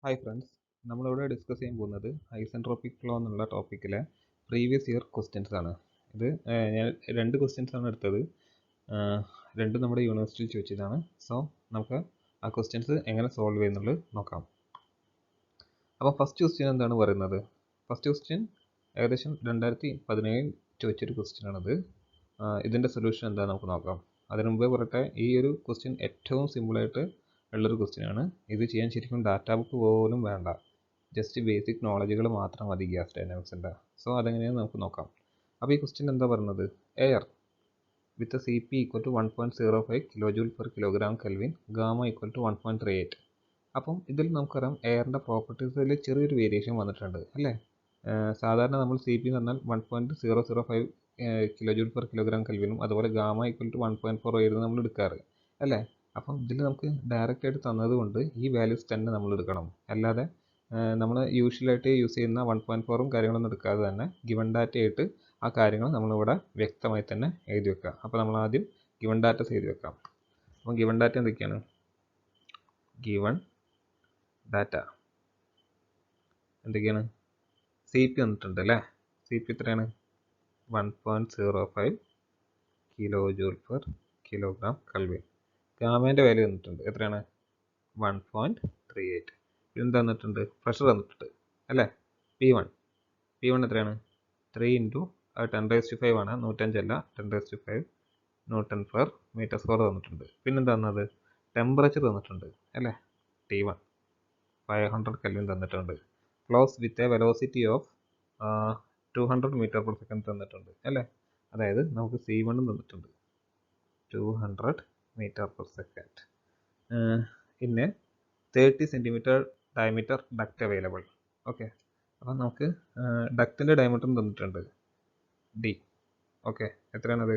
Hi friends, നമ്മളിവിടെ discuss ചെയ്യാൻ പോകുന്നത് ഐസെൻട്രോപിക് ഫ്ലോ എന്നുള്ള ടോപ്പിക്കിലെ പ്രീവിയസ് ഇയർ ക്വസ്റ്റ്യൻസ് ആണ്. ഇത് ഞാൻ രണ്ട് ക്വസ്റ്റ്യൻസ് ആണ് എടുത്തത്. രണ്ടും നമ്മുടെ യൂണിവേഴ്സിറ്റിയിൽ ചോദിച്ചതാണ്. സോ നമുക്ക് ആ ക്വസ്റ്റ്യൻസ് എങ്ങനെ സോൾവ് ചെയ്യുന്നുള്ളത് നോക്കാം. അപ്പോൾ ഫസ്റ്റ് ക്വസ്റ്റ്യൻ എന്താണ് പറയുന്നത്? ഫസ്റ്റ് ക്വസ്റ്റ്യൻ ഏകദേശം 2017 ചോദിച്ചൊരു ക്വസ്റ്റ്യൻ ആണത്. ഇതിൻ്റെ സൊല്യൂഷൻ എന്താണെന്ന് നമുക്ക് നോക്കാം. അതിനു മുമ്പേ പറയട്ടെ, ഈ ഒരു ക്വസ്റ്റ്യൻ ഏറ്റവും സിമ്പിളായിട്ട് ഉള്ളൊരു ക്വസ്റ്റ്യൻ ആണ്. ഇത് ചെയ്യാൻ ശരിക്കും ഡാറ്റ ബുക്ക് പോലും വേണ്ട, ജസ്റ്റ് ബേസിക് നോളജുകൾ മാത്രം മതി ഗ്യാസ് ഡൈനാമിക്സിൻ്റെ. സോ അതെങ്ങനെയാണ് നമുക്ക് നോക്കാം. അപ്പോൾ ഈ ക്വസ്റ്റ്യൻ എന്താ പറയുന്നത്? Air with C P equal to 1.05 kilo joule per kilogram kelvin, gamma equal to 1.38. അപ്പം ഇതിൽ നമുക്കറിയാം എയറിൻ്റെ പ്രോപ്പർട്ടീസിൽ ചെറിയൊരു വേരിയേഷൻ വന്നിട്ടുണ്ട് അല്ലേ. സാധാരണ നമ്മൾ സി പി എന്ന് പറഞ്ഞാൽ 1.005 കിലോ ജൂൾ പെർ കിലോഗ്രാം കെൽവിനും അതുപോലെ ഗാമ ഈക്വൽ ടു 1.48 നമ്മൾ എടുക്കാറ് അല്ലേ. അപ്പം ഇതിൽ നമുക്ക് ഡയറക്റ്റ് ആയിട്ട് തന്നതുകൊണ്ട് ഈ വാല്യൂസ് തന്നെ നമ്മൾ എടുക്കണം. അല്ലാതെ നമ്മൾ യൂഷ്വലായിട്ട് യൂസ് ചെയ്യുന്ന 1.4ഉം കാര്യങ്ങളൊന്നും എടുക്കാതെ തന്നെ ഗിവൺ ഡാറ്റ ആയിട്ട് ആ കാര്യങ്ങൾ നമ്മളിവിടെ വ്യക്തമായി തന്നെ എഴുതി വെക്കുക. അപ്പോൾ നമ്മൾ ആദ്യം ഗിവൺ ഡാറ്റസ് എഴുതി വെക്കാം. അപ്പം ഗിവൺ ഡാറ്റ എന്തൊക്കെയാണ്? ഗിവൺ ഡാറ്റ എന്തൊക്കെയാണ്? സി പി വന്നിട്ടുണ്ട് അല്ലേ. സി പി എത്രയാണ്? 1.05 kilo joule per kilogram kelvin. ഗാമേൻ്റെ വാല്യൂ വന്നിട്ടുണ്ട്, എത്രയാണ്? 1.38. എന്ത് തന്നിട്ടുണ്ട്? പ്രഷർ തന്നിട്ടുണ്ട് അല്ലേ. P1 എത്രയാണ്? 3 ഇൻറ്റു 10⁵ ആണ്, 105 അല്ല, 10⁵ ന്യൂട്ടൺ പെർ മീറ്റർ സ്ക്വയർ തന്നിട്ടുണ്ട്. പിന്നെന്താ തന്നത്? ടെമ്പറേച്ചർ തന്നിട്ടുണ്ട് അല്ലേ. T1 500 കെൽവിൻ തന്നിട്ടുണ്ട്. Flows with a velocity of 200 metre per second തന്നിട്ടുണ്ട് അല്ലേ. അതായത് നമുക്ക് C1 തന്നിട്ടുണ്ട് 200 മീറ്റർ പെർ സെക്കൻഡ്. പിന്നെ 30 centimetre diameter duct available. Okay, അപ്പം നമുക്ക് ഡക്റ്റിൻ്റെ ഡയമീറ്ററും തന്നിട്ടുണ്ട് D. ഓക്കെ, എത്രയാണത്?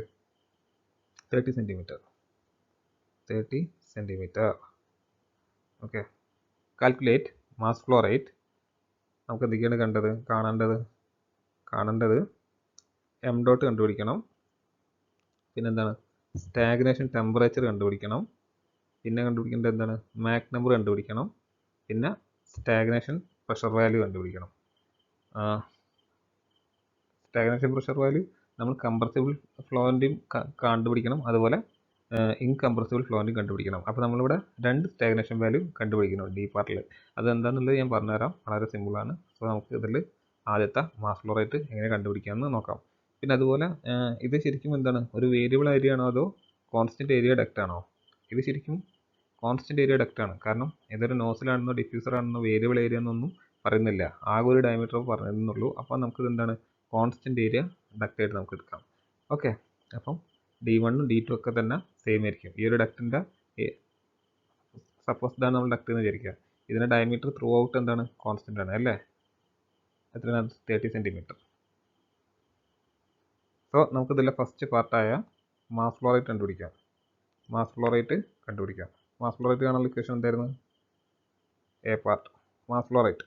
30 centimetre. Okay, calculate mass flow rate. നമുക്ക് എന്തൊക്കെയാണ് കാണേണ്ടത് എം ഡോട്ട് കണ്ടുപിടിക്കണം. പിന്നെന്താണ്? സ്റ്റാഗ്നേഷൻ ടെമ്പറേച്ചർ കണ്ടുപിടിക്കണം. പിന്നെ കണ്ടുപിടിക്കേണ്ടത് എന്താണ്? മാക് നമ്പർ കണ്ടുപിടിക്കണം. പിന്നെ സ്റ്റാഗ്നേഷൻ പ്രഷർ വാല്യൂ കണ്ടുപിടിക്കണം. സ്റ്റാഗ്നേഷൻ പ്രഷർ വാല്യൂ നമ്മൾ കംപ്രസിബിൾ ഫ്ലോൻ്റെയും കണ്ടുപിടിക്കണം, അതുപോലെ ഇൻകംപ്രസിബിൾ ഫ്ലോൻ്റെയും കണ്ടുപിടിക്കണം. അപ്പോൾ നമ്മളിവിടെ രണ്ട് സ്റ്റാഗ്നേഷൻ വാല്യൂ കണ്ടുപിടിക്കണം ഡി പാർട്ടിൽ. അതെന്താണെന്നുള്ളത് ഞാൻ പറഞ്ഞുതരാം, വളരെ സിമ്പിളാണ്. സോ നമുക്ക് ഇതിൽ ആദ്യത്തെ മാസ് ഫ്ലോ റേറ്റ് എങ്ങനെ കണ്ടുപിടിക്കാമെന്ന് നോക്കാം. പിന്നെ അതുപോലെ ഇത് ശരിക്കും എന്താണ്, ഒരു വേരിയബിൾ ഏരിയ ആണോ അതോ കോൺസ്റ്റൻറ്റ് ഏരിയ ഡക്റ്റ് ആണോ? ഇത് ശരിക്കും കോൺസ്റ്റൻറ്റ് ഏരിയ ഡക്റ്റ് ആണ്. കാരണം ഇതൊരു നോസിലാണെന്നോ ഡിഫ്യൂസർ ആണെന്നോ വേരിയബിൾ ഏരിയ എന്നൊന്നും പറയുന്നില്ല, ആകെ ഒരു ഡയമീറ്റർ പറയുന്നുള്ളൂ. അപ്പോൾ നമുക്കിത് എന്താണ്, കോൺസ്റ്റൻറ്റ് ഏരിയ ഡക്റ്റ് ആയിട്ട് നമുക്ക് എടുക്കാം. ഓക്കെ, അപ്പം D1ഉം D2 ഒക്കെ തന്നെ സെയിം ആയിരിക്കും. ഈ ഒരു ഡക്റ്റിൻ്റെ സപ്പോസ് ഇതാണ് നമ്മൾ ഡക്റ്റ് എന്ന് വിചാരിക്കുക. ഇതിൻ്റെ ഡയമീറ്റർ ത്രൂ ഔട്ട് എന്താണ്, കോൺസ്റ്റൻ്റ് ആണ് അല്ലേ. എത്രയാണ്? 30 സെൻറ്റിമീറ്റർ. സോ നമുക്കിതിലെ ഫസ്റ്റ് പാർട്ടായ മാസ് ഫ്ലോ റേറ്റ് കണ്ടുപിടിക്കാം. മാസ് ഫ്ലോ റേറ്റ് കാണാനുള്ള ഇക്വേഷൻ എന്തായിരുന്നു? A part mass flow rate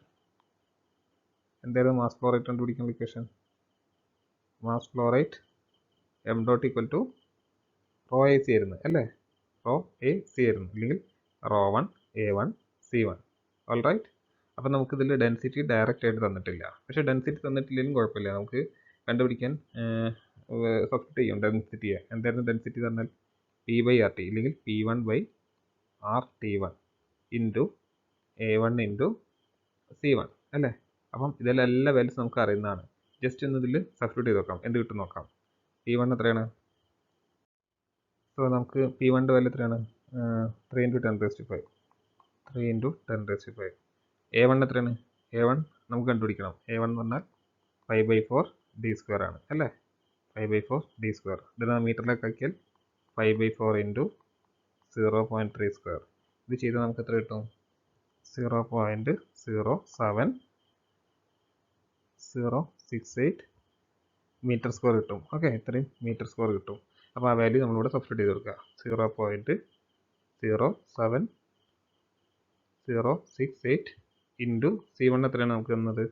എന്തായിരുന്നു? മാസ് ഫ്ലോ റേറ്റ് കണ്ടുപിടിക്കാനുള്ള equation mass flow rate M dot equal to rho A C ആയിരുന്നു അല്ലേ. റോ എ സി ആയിരുന്നു, അല്ലെങ്കിൽ ρ1 A1 C1. All right. അപ്പം നമുക്കിതിൽ ഡെൻസിറ്റി ഡയറക്റ്റ് ആയിട്ട് തന്നിട്ടില്ല. പക്ഷേ ഡെൻസിറ്റി തന്നിട്ടില്ലെങ്കിലും കുഴപ്പമില്ല, നമുക്ക് കണ്ടുപിടിക്കാൻ സബ്സ്റ്റിറ്റ്യൂട്ട് ചെയ്യും ഡെൻസിറ്റിയെ. എന്തായിരുന്നു ഡെൻസിറ്റി പറഞ്ഞാൽ? P/RT ഇല്ലെങ്കിൽ P1/RT1 into A1 into C1 അല്ലേ. അപ്പം ഇതെല്ലാം എല്ലാ വാല്യൂസ് നമുക്ക് അറിയുന്നതാണ്. ജസ്റ്റ് ഒന്ന് ഇതിൽ സബ്സ്റ്റിറ്റ്യൂട്ട് ചെയ്ത് നോക്കാം, എന്ത് കിട്ടും നോക്കാം. P1 എത്രയാണ്? സോ നമുക്ക് P1ൻ്റെ വാല്യൂ എത്രയാണ്? 3 × 10⁵. A1 എത്രയാണ്? A1 നമുക്ക് കണ്ടുപിടിക്കണം. A1 എന്ന് പറഞ്ഞാൽ 5/4 D² ആണ് അല്ലേ. 5/4 D². ഇത് മീറ്ററിലേക്ക് ആക്കിയാൽ 5/4 ഇൻറ്റു 0.3². ഇത് ചെയ്താൽ നമുക്ക് എത്ര കിട്ടും? 0.07068 മീറ്റർ സ്ക്വയർ കിട്ടും. ഓക്കെ, ഇത്രയും മീറ്റർ സ്ക്വയർ കിട്ടും. അപ്പോൾ ആ വാല്യൂ നമ്മളിവിടെ സബ്സ്റ്റിറ്റ്യൂട്ട് ചെയ്ത് കൊടുക്കുക. 0.07068 ഇൻറ്റു C1 എത്രയാണ് നമുക്ക് തന്നത്?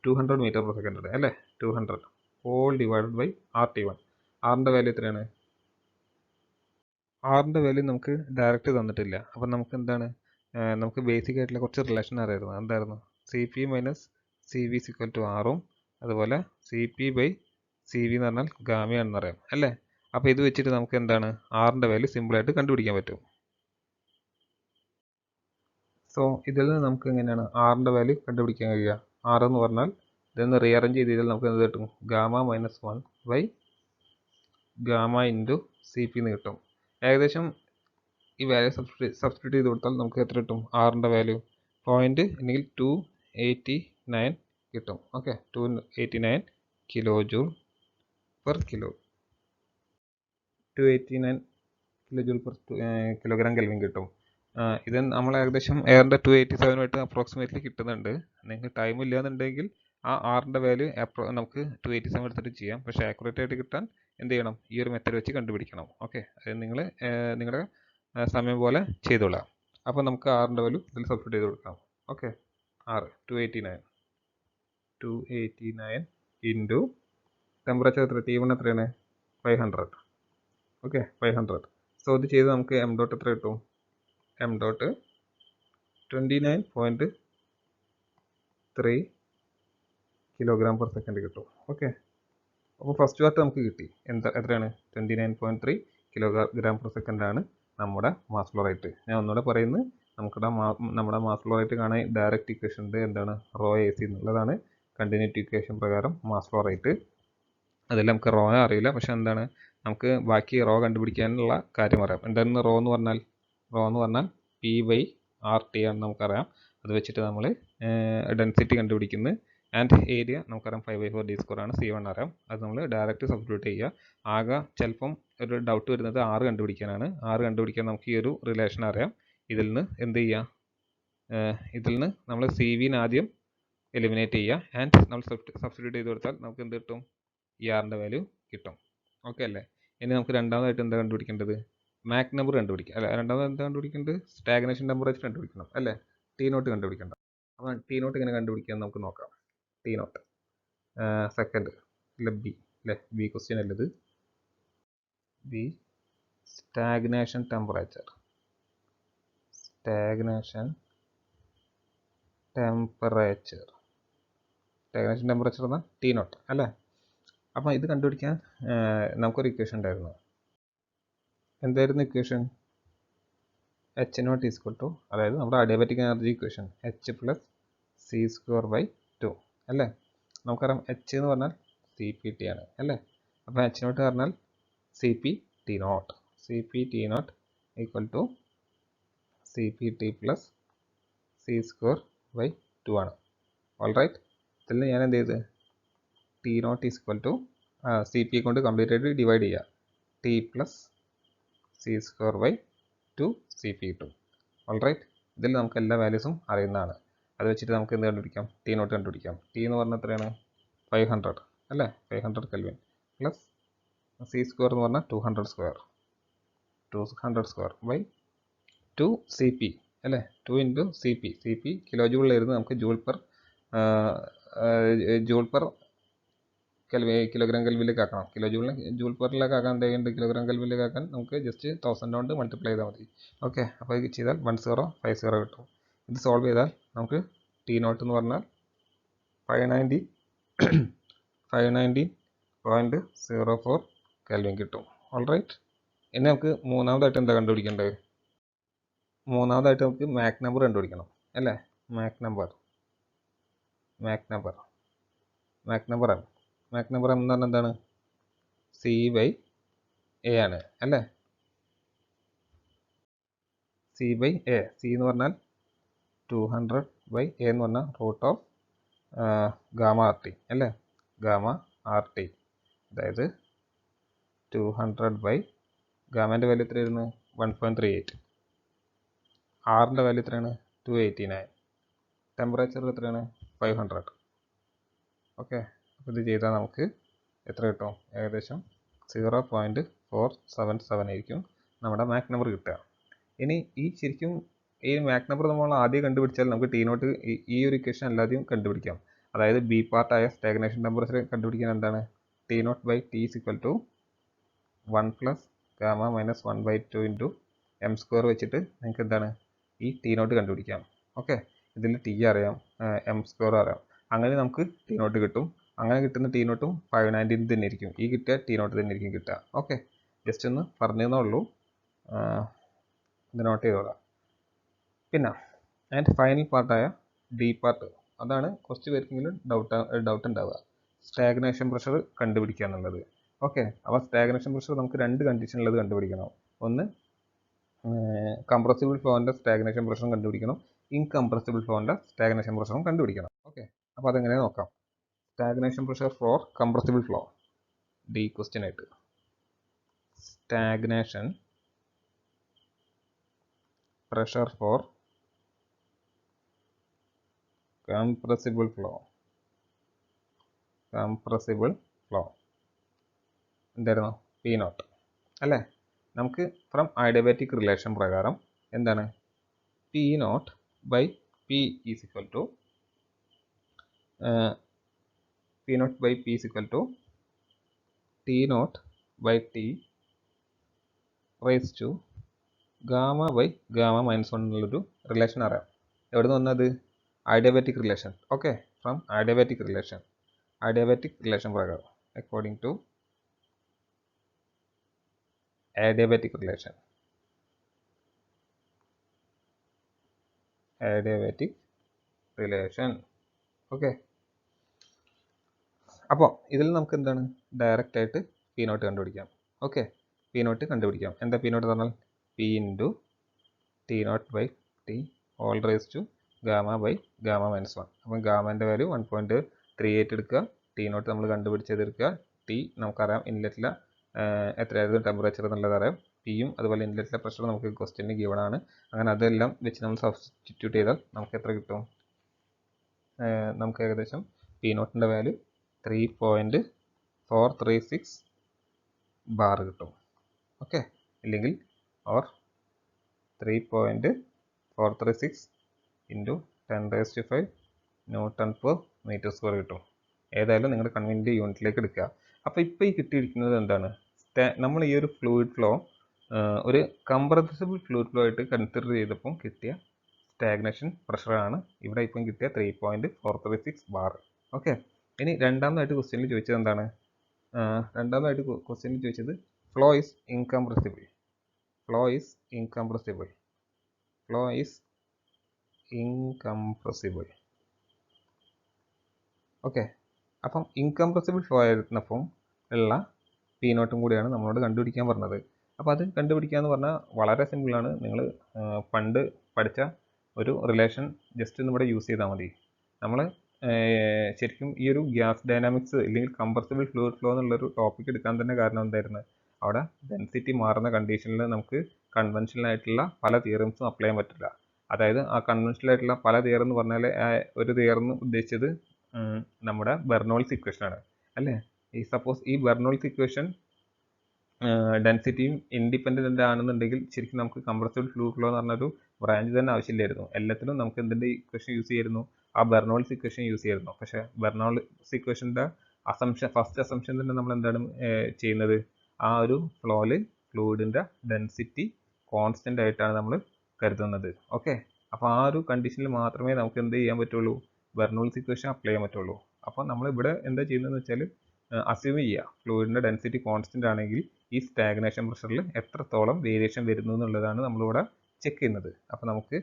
200 മീറ്റർ പെർ സെക്കൻഡ് അല്ലേ. 200 ഹോൾ ഡിവൈഡഡ് ബൈ RT1. ആറിൻ്റെ വാല്യൂ എത്രയാണ്? ആറിൻ്റെ വാല്യൂ നമുക്ക് ഡയറക്റ്റ് തന്നിട്ടില്ല. അപ്പം നമുക്ക് എന്താണ്, നമുക്ക് ബേസിക് ആയിട്ടുള്ള കുറച്ച് റിലേഷൻ അറിയായിരുന്നു. എന്തായിരുന്നു? C P minus C V equal to ആറും അതുപോലെ C P by C V എന്ന് പറഞ്ഞാൽ ഗാമയാണെന്ന് അറിയാം അല്ലേ? അപ്പോൾ ഇത് വെച്ചിട്ട് നമുക്ക് എന്താണ് ആറിൻ്റെ വാല്യൂ സിമ്പിളായിട്ട് കണ്ടുപിടിക്കാൻ പറ്റും. സോ ഇതിൽ നിന്ന് നമുക്ക് എങ്ങനെയാണ് ആറിൻ്റെ വാല്യൂ കണ്ടുപിടിക്കാൻ കഴിയുക? ആറ് എന്ന് പറഞ്ഞാൽ ഇതൊന്ന് റീഅറേഞ്ച് ചെയ്താൽ നമുക്ക് എന്ത് കിട്ടും? Gamma minus 1 by gamma into C P എന്ന് കിട്ടും. ഏകദേശം ഈ വാല്യൂ സബ്സ്റ്റിറ്റ്യൂട്ട് ചെയ്ത് കൊടുത്താൽ നമുക്ക് എത്ര കിട്ടും? ആറിൻ്റെ വാല്യൂ 0.289 കിട്ടും. Okay, 289 kilo joule per kilo 289 kilo joule per kilogram kelvin കിട്ടും. ഇത് നമ്മൾ ഏകദേശം എയറിൻ്റെ 287 അപ്രോക്സിമേറ്റ്ലി കിട്ടുന്നുണ്ട്. നിങ്ങൾക്ക് ടൈം ഇല്ലാന്നുണ്ടെങ്കിൽ ആ ആറിൻ്റെ വാല്യൂ നമുക്ക് 287 എടുത്തിട്ട് ചെയ്യാം. പക്ഷേ ആക്യുറേറ്റ് ആയിട്ട് കിട്ടാൻ എന്ത് ചെയ്യണം? ഈ ഒരു മെത്തേഡ് വെച്ച് കണ്ടുപിടിക്കണം. ഓക്കെ, അത് നിങ്ങൾ നിങ്ങളുടെ സമയം പോലെ ചെയ്തോളാം. അപ്പോൾ നമുക്ക് ആറിൻ്റെ വാല്യൂ ഇതിൽ സബ്സ്റ്റിറ്റ്യൂട്ട് ചെയ്ത് കൊടുക്കാം. ഓക്കെ, 289 ഇൻറ്റു ടെമ്പറേച്ചർ എത്ര? T1 എത്രയാണ്? 500. ഓക്കെ, 500. സോ ഇത് ചെയ്ത് നമുക്ക് എം ഡോട്ട് എത്ര കിട്ടും? M dot 29.3 kilogram per second കിട്ടും. ഓക്കെ, അപ്പോൾ ഫസ്റ്റ് പാർട്ട് നമുക്ക് കിട്ടി. എത്രയാണ്? 29.3 കിലോഗ്രാം പെർ സെക്കൻഡ് ആണ് നമ്മുടെ മാസ് ഫ്ലോ റേറ്റ്. ഞാൻ ഒന്നുകൂടെ പറയുന്നത്, നമ്മുടെ മാസ് ഫ്ലോ റേറ്റ് കാണാൻ ഡയറക്റ്റ് ഇക്വേഷൻ ഉണ്ട്. എന്താണ്? റോ എ സി എന്നുള്ളതാണ് കണ്ടിന്യൂറ്റി ഇക്വേഷൻ പ്രകാരം മാസ് ഫ്ലോ റേറ്റ്. അതിൽ നമുക്ക് റോ അറിയില്ല, പക്ഷെ എന്താണ് നമുക്ക് ബാക്കി റോ കണ്ടുപിടിക്കാനുള്ള കാര്യം അറിയാം. എന്തായിരുന്നു റോ എന്ന് പറഞ്ഞാൽ? പി ബൈ ആർ ടി ആണെന്ന് നമുക്കറിയാം. അത് വെച്ചിട്ട് നമ്മൾ ഡെൻസിറ്റി കണ്ടുപിടിക്കുന്നത്. ആൻഡ് ഏരിയ നമുക്കറിയാം 5/4 d² ആണ്. C1 അറിയാം. അത് നമ്മൾ ഡയറക്റ്റ് സബ്സ്റ്റിറ്റ്യൂട്ട് ചെയ്യുക. ആകെ ചിലപ്പം ഒരു ഡൗട്ട് വരുന്നത് ആറ് കണ്ടുപിടിക്കാനാണ്. ആറ് കണ്ടുപിടിക്കാൻ നമുക്ക് ഈ ഒരു റിലേഷൻ അറിയാം. ഇതിൽ നിന്ന് എന്ത് ചെയ്യുക? ഇതിൽ നിന്ന് നമ്മൾ സി വിന് ആദ്യം എലിമിനേറ്റ് ചെയ്യുക. ആൻഡ് നമ്മൾ സബ്സ്റ്റിറ്റ്യൂട്ട് ചെയ്ത് കൊടുത്താൽ നമുക്ക് എന്ത് കിട്ടും? ഈ ആറിൻ്റെ വാല്യൂ കിട്ടും. ഓക്കെ അല്ലേ? ഇനി നമുക്ക് രണ്ടാമതായിട്ട് എന്താ കണ്ടുപിടിക്കേണ്ടത്? മാക് നമ്പർ കണ്ടുപിടിക്കുക. അല്ല, രണ്ടാമത് എന്താ കണ്ടുപിടിക്കേണ്ടത്? സ്റ്റാഗ്നേഷൻ ടെമ്പറേച്ചർ കണ്ടുപിടിക്കണം അല്ലേ? ടി നോട്ട് കണ്ടുപിടിക്കണം. അപ്പോൾ ടി നോട്ട് എങ്ങനെ കണ്ടുപിടിക്കാൻ നമുക്ക് നോക്കാം. ടി നോട്ട് സെക്കൻഡ് അല്ല ബി അല്ലേ? ബി ക്വസ്റ്റ്യൻ അല്ലത്. B stagnation temperature. Stagnation temperature എന്നാൽ ടി നോട്ട് അല്ലേ? അപ്പോൾ ഇത് കണ്ടുപിടിക്കാൻ നമുക്കൊരു ഇക്വേഷൻ ഉണ്ടായിരുന്നു. എന്തായിരുന്നു equation? H nought equal to, അതായത് നമ്മുടെ adiabatic energy equation, H plus C square by 2 അല്ലേ? നമുക്കറിയാം എച്ച് എന്ന് പറഞ്ഞാൽ സി പി ടി ആണ് അല്ലേ? അപ്പോൾ എച്ച് നോട്ട് പറഞ്ഞാൽ C P T nought. C P T nought equal to C P T plus C square by 2 ആണ്. All right, ഇതിൽ ഞാൻ എന്ത് ചെയ്ത് T nought equal to C P കൊണ്ട് കംപ്ലീറ്റ് ആയിട്ട് ഡിവൈഡ് ചെയ്യുക. T plus C square by 2 C P കിട്ടും. ഓൾ റൈറ്റ്, ഇതിൽ നമുക്ക് എല്ലാ വാല്യൂസും അറിയുന്നതാണ്. അത് വെച്ചിട്ട് നമുക്ക് എന്ത് കണ്ടുപിടിക്കാം? ടി നോട്ട് കണ്ടുപിടിക്കാം. ടി എന്ന് പറഞ്ഞാൽ എത്രയാണ്? 500 അല്ലേ? 500 കെൽവിൻ പ്ലസ് സി സ്ക്വയർ എന്ന് പറഞ്ഞാൽ 200 സ്ക്വയർ ബൈ 2 സി പി അല്ലേ? 2 into C P. C P kilo ജൂളിലായിരുന്നു, നമുക്ക് ജൂൾ പെർ കിലോഗ്രാം കെൽവിലേക്ക് ആക്കണം. കിലോ ജൂൾ പെറിലേക്ക് ആക്കാൻ എന്ത് ചെയ്യുന്നുണ്ട്? കിലോഗ്രാം കെൽവിലേക്ക് ആക്കാൻ നമുക്ക് ജസ്റ്റ് 1000 കൊണ്ട് മൾട്ടിപ്ലൈ ചെയ്താൽ മതി. ഓക്കെ, അപ്പോൾ ഇത് ചെയ്താൽ 1050 കിട്ടും. ഇത് സോൾവ് ചെയ്താൽ നമുക്ക് ടി നോട്ട് എന്ന് പറഞ്ഞാൽ 590.04 കെൽവിൻ കിട്ടും. ഓൾ റൈറ്റ്, ഇനി നമുക്ക് മൂന്നാമതായിട്ട് എന്താ കണ്ടുപിടിക്കേണ്ടത്? മൂന്നാമതായിട്ട് നമുക്ക് മാക് നമ്പർ കണ്ടുപിടിക്കണം അല്ലേ? മാക് നമ്പർ എന്ന് പറഞ്ഞാൽ എന്താണ്? സി ബൈ എ ആണ് അല്ലേ? C by A. സി എന്ന് പറഞ്ഞാൽ 200 ബൈ എ എന്ന് പറഞ്ഞാൽ root of gamma R T അല്ലേ? ഗാമ ആർ ടി, അതായത് 200 ബൈ ഗാമേൻ്റെ വാല്യൂ എത്രയായിരുന്നു? 1.38. ആറിൻ്റെ വാല്യൂ എത്രയാണ്? 289. ടെമ്പറേച്ചർ എത്രയാണ്? 500. ഓക്കെ, അപ്പോൾ ഇത് ചെയ്താൽ നമുക്ക് എത്ര കിട്ടും? ഏകദേശം 0.477 ആയിരിക്കും നമ്മുടെ മാക് നമ്പർ കിട്ടുക. ഇനി ശരിക്കും ഈ മാക് നമ്പർ നമ്മൾ ആദ്യം കണ്ടുപിടിച്ചാൽ നമുക്ക് ടി നോട്ട് ഈ ഒരു ഇക്വേഷൻ അല്ലാതെയും കണ്ടുപിടിക്കാം. അതായത് ബി പാർട്ടായ സ്റ്റാഗ്നേഷൻ ടെമ്പറേച്ചർ കണ്ടുപിടിക്കാൻ എന്താണ്? T not by T is equal to 1 plus gamma minus 1/2 into M square വെച്ചിട്ട് നിങ്ങൾക്ക് എന്താണ് ഈ ടി നോട്ട് കണ്ടുപിടിക്കാം. ഓക്കെ, ഇതിൽ ടി അറിയാം, m² അറിയാം. അങ്ങനെ നമുക്ക് ടി നോട്ട് കിട്ടും. അങ്ങനെ കിട്ടുന്ന ടി നോട്ടും 590 തന്നെ ആയിരിക്കും. ഈ കിട്ടിയ ടി നോട്ട് തന്നെ ആയിരിക്കും കിട്ടുക. ഓക്കെ, ജസ്റ്റ് ഒന്ന് പറഞ്ഞതേ ഉള്ളൂ, ഇത് നോട്ട് ചെയ്തോളാം. പിന്നെ ആൻഡ് ഫൈനൽ പാർട്ടായ ഡി പാർട്ട്, അതാണ് കുറച്ച് പേർക്കെങ്കിലും ഡൗട്ട് ഉണ്ടാവുക, സ്റ്റാഗ്നേഷൻ പ്രഷർ കണ്ടുപിടിക്കുക എന്നുള്ളത്. ഓക്കെ, അപ്പോൾ സ്റ്റാഗ്നേഷൻ പ്രഷർ നമുക്ക് രണ്ട് കണ്ടീഷനുള്ളത് കണ്ടുപിടിക്കണം. ഒന്ന് കംപ്രസിബിൾ ഫ്ലോൻ്റെ സ്റ്റാഗ്നേഷൻ പ്രഷറും കണ്ടുപിടിക്കണം, ഇൻകംപ്രസിബിൾ ഫ്ലോൻ്റെ സ്റ്റാഗ്നേഷൻ പ്രഷറും കണ്ടുപിടിക്കണം. ഓക്കെ, അപ്പോൾ അതെങ്ങനെ നോക്കാം. Stagnation pressure for compressible flow, the question ആയിട്ട് stagnation pressure for compressible flow എന്തായിരുന്നു, പി നോട്ട് അല്ലേ. നമുക്ക് ഫ്രം അഡിയബാറ്റിക് റിലേഷൻ പ്രകാരം എന്താണ്, P naught by P is equal to T not by T raise to gamma by gamma minus 1 എന്നുള്ളൊരു relation അറിയാം. എവിടെ നിന്ന് വന്നത്, adiabatic relation. Okay, from adiabatic relation പ്രകാരം, according to adiabatic relation. Okay, അപ്പോൾ ഇതിൽ നമുക്ക് എന്താണ്, ഡയറക്റ്റ് ആയിട്ട് പി നോട്ട് കണ്ടുപിടിക്കാം. ഓക്കെ, പി നോട്ട് കണ്ടുപിടിക്കാം. എന്താ പി നോട്ട് പറഞ്ഞാൽ P into T not by T whole raise to gamma by gamma minus 1. അപ്പം ഗാമേൻ്റെ വാല്യൂ 1.38 എടുക്കുക, ടി നോട്ട് നമ്മൾ കണ്ടുപിടിച്ചത് എടുക്കുക, ടി നമുക്കറിയാം ഇൻലെറ്റിലെ എത്രയായിരുന്നു ടെമ്പറേച്ചർ എന്നുള്ളത് അറിയാം, പിയും അതുപോലെ ഇൻലെറ്റിലെ പ്രഷർ നമുക്ക് ക്വസ്റ്റ്യന് ഗിവൺ ആണ്. അങ്ങനെ അതെല്ലാം വെച്ച് നമ്മൾ സബ്സ്റ്റിറ്റ്യൂട്ട് ചെയ്താൽ നമുക്ക് എത്ര കിട്ടും, നമുക്ക് ഏകദേശം പി നോട്ടിൻ്റെ വാല്യൂ 3.436 ബാർ കിട്ടും. ഓക്കെ, ഇല്ലെങ്കിൽ or 3.436 into 10⁵ newton per metre square കിട്ടും. ഏതായാലും നിങ്ങൾ കൺവീനിയൻ്റ് യൂണിറ്റിലേക്ക് എടുക്കുക. അപ്പോൾ ഇപ്പോൾ ഈ കിട്ടിയിരിക്കുന്നത് എന്താണ്, നമ്മൾ ഈ ഒരു ഫ്ലൂയിഡ് ഫ്ലോ ഒരു കംപ്രസിബിൾ ഫ്ലൂയിഡ് ഫ്ലോ ആയിട്ട് കൺസിഡർ ചെയ്തപ്പോൾ കിട്ടിയ സ്റ്റാഗ്നേഷൻ പ്രഷറാണ് ഇവിടെ ഇപ്പം കിട്ടിയ 3.436 ബാർ. ഓക്കെ, ഇനി രണ്ടാമതായിട്ട് ക്വസ്റ്റ്യനിൽ ചോദിച്ചത് എന്താണ്, ഫ്ലോ ഈസ് ഇൻകംപ്രസിബിൾ. ഓക്കെ, അപ്പം ഇൻകംപ്രസിബിൾ ഫ്ലോ ആയിരുന്നപ്പം ഉള്ള പി നോട്ടും കൂടിയാണ് നമ്മളോട് കണ്ടുപിടിക്കാൻ പറഞ്ഞത്. അപ്പോൾ അത് കണ്ടുപിടിക്കുക എന്ന് പറഞ്ഞാൽ വളരെ സിമ്പിളാണ്. നിങ്ങൾ പണ്ട് പഠിച്ച ഒരു റിലേഷൻ ജസ്റ്റ് ഒന്ന് ഇവിടെ യൂസ് ചെയ്താൽ മതി. നമ്മൾ ശരിക്കും ഈ ഒരു ഗ്യാസ് ഡൈനാമിക്സ് അല്ലെങ്കിൽ കംപ്രസിബിൾ ഫ്ലൂയിഡ് ഫ്ലോ എന്നുള്ളൊരു ടോപ്പിക് എടുക്കാൻ തന്നെ കാരണം എന്തായിരുന്നു, അവിടെ ഡെൻസിറ്റി മാറുന്ന കണ്ടീഷനിൽ നമുക്ക് കൺവെൻഷനൽ ആയിട്ടുള്ള പല തിയറംസും അപ്ലൈ ചെയ്യാൻ പറ്റില്ല. അതായത് ആ കൺവെൻഷനൽ ആയിട്ടുള്ള പല തിയറം എന്ന് പറഞ്ഞാൽ ഒരു തിയറം ഉദ്ദേശിച്ചത് നമ്മുടെ ബെർണോൾസ് ഇക്വേഷൻ ആണ് അല്ലേ. സപ്പോസ് ഈ ബെർണോൾസ് ഇക്വേഷൻ ഡെൻസിറ്റിയും ഇൻഡിപെൻഡൻ്റ് ആണെന്നുണ്ടെങ്കിൽ ശരിക്കും നമുക്ക് കംപ്രസിബിൾ ഫ്ലൂയിഡ് ഫ്ലോ എന്ന് പറഞ്ഞൊരു ബ്രാഞ്ച് തന്നെ ആവശ്യമില്ലായിരുന്നു. എല്ലാത്തിനും നമുക്ക് എന്തിൻ്റെ ഇക്വേഷൻ യൂസ് ചെയ്യായിരുന്നു, ആ ബെർണോൾസ് ഇക്വേഷൻ യൂസ് ചെയ്യായിരുന്നു. പക്ഷേ ബെർണോൾസ് ഇക്വേഷൻ്റെ ഫസ്റ്റ് അസംഷൻ തന്നെ നമ്മൾ എന്താണ് ചെയ്യുന്നത്, ആ ഒരു ഫ്ലോയിൽ ഫ്ലൂയിഡിൻ്റെ ഡെൻസിറ്റി കോൺസ്റ്റൻ്റ് ആയിട്ടാണ് നമ്മൾ കരുതുന്നത്. ഓക്കെ, അപ്പോൾ ആ ഒരു കണ്ടീഷനിൽ മാത്രമേ നമുക്ക് എന്ത് ചെയ്യാൻ പറ്റുള്ളൂ, ബെർണോൾസ് ഇക്വേഷൻ അപ്ലൈ ചെയ്യാൻ പറ്റുള്ളൂ. അപ്പോൾ നമ്മളിവിടെ എന്താ ചെയ്യുന്നതെന്ന് വെച്ചാൽ അസ്യൂം ചെയ്യുക ഫ്ലൂയിഡിൻ്റെ ഡെൻസിറ്റി കോൺസ്റ്റൻ്റ് ആണെങ്കിൽ ഈ സ്റ്റാഗ്നേഷൻ പ്രഷറിൽ എത്രത്തോളം വേരിയേഷൻ വരുന്നു എന്നുള്ളതാണ് നമ്മളിവിടെ ചെക്ക് ചെയ്യുന്നത്. അപ്പോൾ നമുക്ക്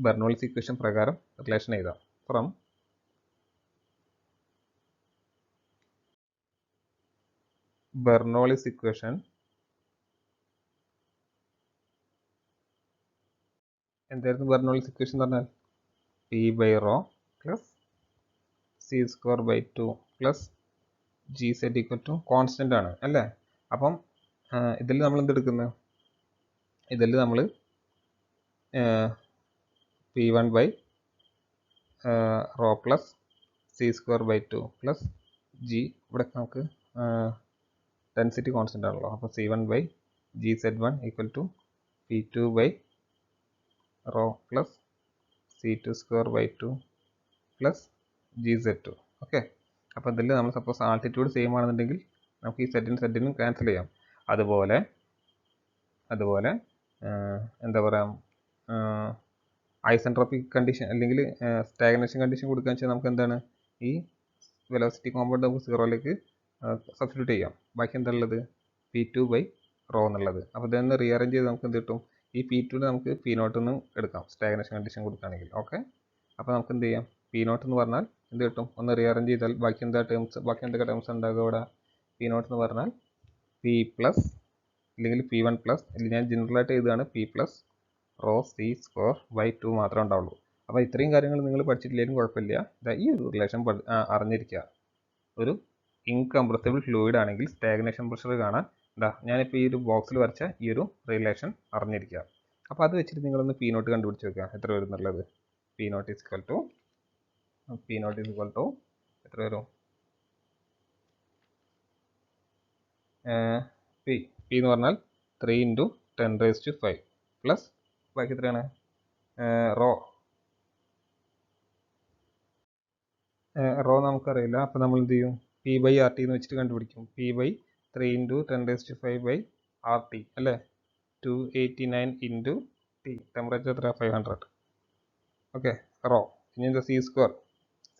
ബെർണോൾസ് ഇക്വേഷൻ പ്രകാരം റിലേഷൻ എഴുതാം. ഫ്രം ബെർണോളിസ് ഇക്വേഷൻ എന്തായിരുന്നു, ബെർണോളിസ് ഇക്വേഷൻ എന്ന് പറഞ്ഞാൽ P/ρ plus c²/2 plus gz = constant ആണ് അല്ലേ. അപ്പം ഇതിൽ നമ്മൾ എന്തെടുക്കുന്നത്, ഇതിൽ നമ്മൾ P1/ρ plus c²/2 plus g, ഇവിടെ നമുക്ക് ഡെൻസിറ്റി കോൺസ്റ്റൻ്റ് ആണല്ലോ. അപ്പോൾ C1/gz1 = P2/ρ plus c²/2 plus gz2. Okay, അപ്പോൾ ഇതിൽ നമ്മൾ സപ്പോസ് ആൾട്ടിറ്റ്യൂഡ് സെയിം ആണെന്നുണ്ടെങ്കിൽ നമുക്ക് ഈ സെഡിനും ക്യാൻസൽ ചെയ്യാം. അതുപോലെ എന്താ പറയുക, ഐസെൻട്രോപിക് കണ്ടീഷൻ അല്ലെങ്കിൽ സ്റ്റാഗ്നേഷൻ കണ്ടീഷൻ കൊടുക്കുക വെച്ചാൽ നമുക്ക് എന്താണ് ഈ വെലോസിറ്റി കോമ്പൗണ്ട് നമുക്ക് സീറോയിലേക്ക് സബ്സ്റ്റിറ്റ്യൂട്ട് ചെയ്യാം. ബാക്കി എന്താ ഉള്ളത് P2/ρ എന്നുള്ളത്. അപ്പോൾ ഇതൊന്ന് റീഅറേഞ്ച് ചെയ്ത് നമുക്ക് എന്ത് കിട്ടും, ഈ P2 നമുക്ക് P0 എന്ന് എടുക്കാം സ്റ്റാഗ്നേഷൻ കണ്ടീഷൻ കൊടുക്കുകയാണെങ്കിൽ. ഓക്കെ, അപ്പോൾ നമുക്ക് എന്ത് ചെയ്യാം, P0 എന്ന് പറഞ്ഞാൽ എന്ത് കിട്ടും, ഒന്ന് റീഅറേഞ്ച് ചെയ്താൽ ബാക്കി എന്തൊക്കെ ടേംസ് ഉണ്ടാകുക ഇവിടെ. P0 എന്ന് പറഞ്ഞാൽ P പ്ലസ് അല്ലെങ്കിൽ P1 പ്ലസ്, അല്ലെങ്കിൽ ഞാൻ ജനറലായിട്ട് എഴുതുകയാണ് P+ρc²/2 മാത്രമേ ഉണ്ടാവുള്ളൂ. അപ്പോൾ ഇത്രയും കാര്യങ്ങൾ നിങ്ങൾ പഠിച്ചിട്ടില്ലെങ്കിലും കുഴപ്പമില്ല. ഈ ഒരു റിലേഷൻ അറിഞ്ഞിരിക്കുക. ഒരു ഇൻകംപ്രസിബിൾ ഫ്ലൂയിഡ് ആണെങ്കിൽ സ്റ്റാഗ്നേഷൻ പ്രഷർ കാണാൻ ഞാനിപ്പോൾ ഈ ഒരു ബോക്സിൽ വരച്ച ഈ ഒരു റിലേഷൻ അറിഞ്ഞിരിക്കുക. അപ്പോൾ അത് വെച്ചിട്ട് നിങ്ങളൊന്ന് P0 കണ്ടുപിടിച്ച് വെക്കുക, എത്ര വരും എന്നുള്ളത്. P0 ഈസ് ഈക്വൽ ടു എത്ര വരും, P എന്ന് പറഞ്ഞാൽ 3 × 10⁵ പ്ലസ് ബാക്കി എത്രയാണ് റോ നമുക്കറിയില്ല. അപ്പോൾ നമ്മൾ എന്ത് ചെയ്യും, P/RT എന്ന് വെച്ചിട്ട് കണ്ടുപിടിക്കും. P/3 × 10⁵RT അല്ലേ, 289 × T, ടെമ്പറേച്ചർ എത്ര 500. Okay, rho. ഇനി എന്താ C²,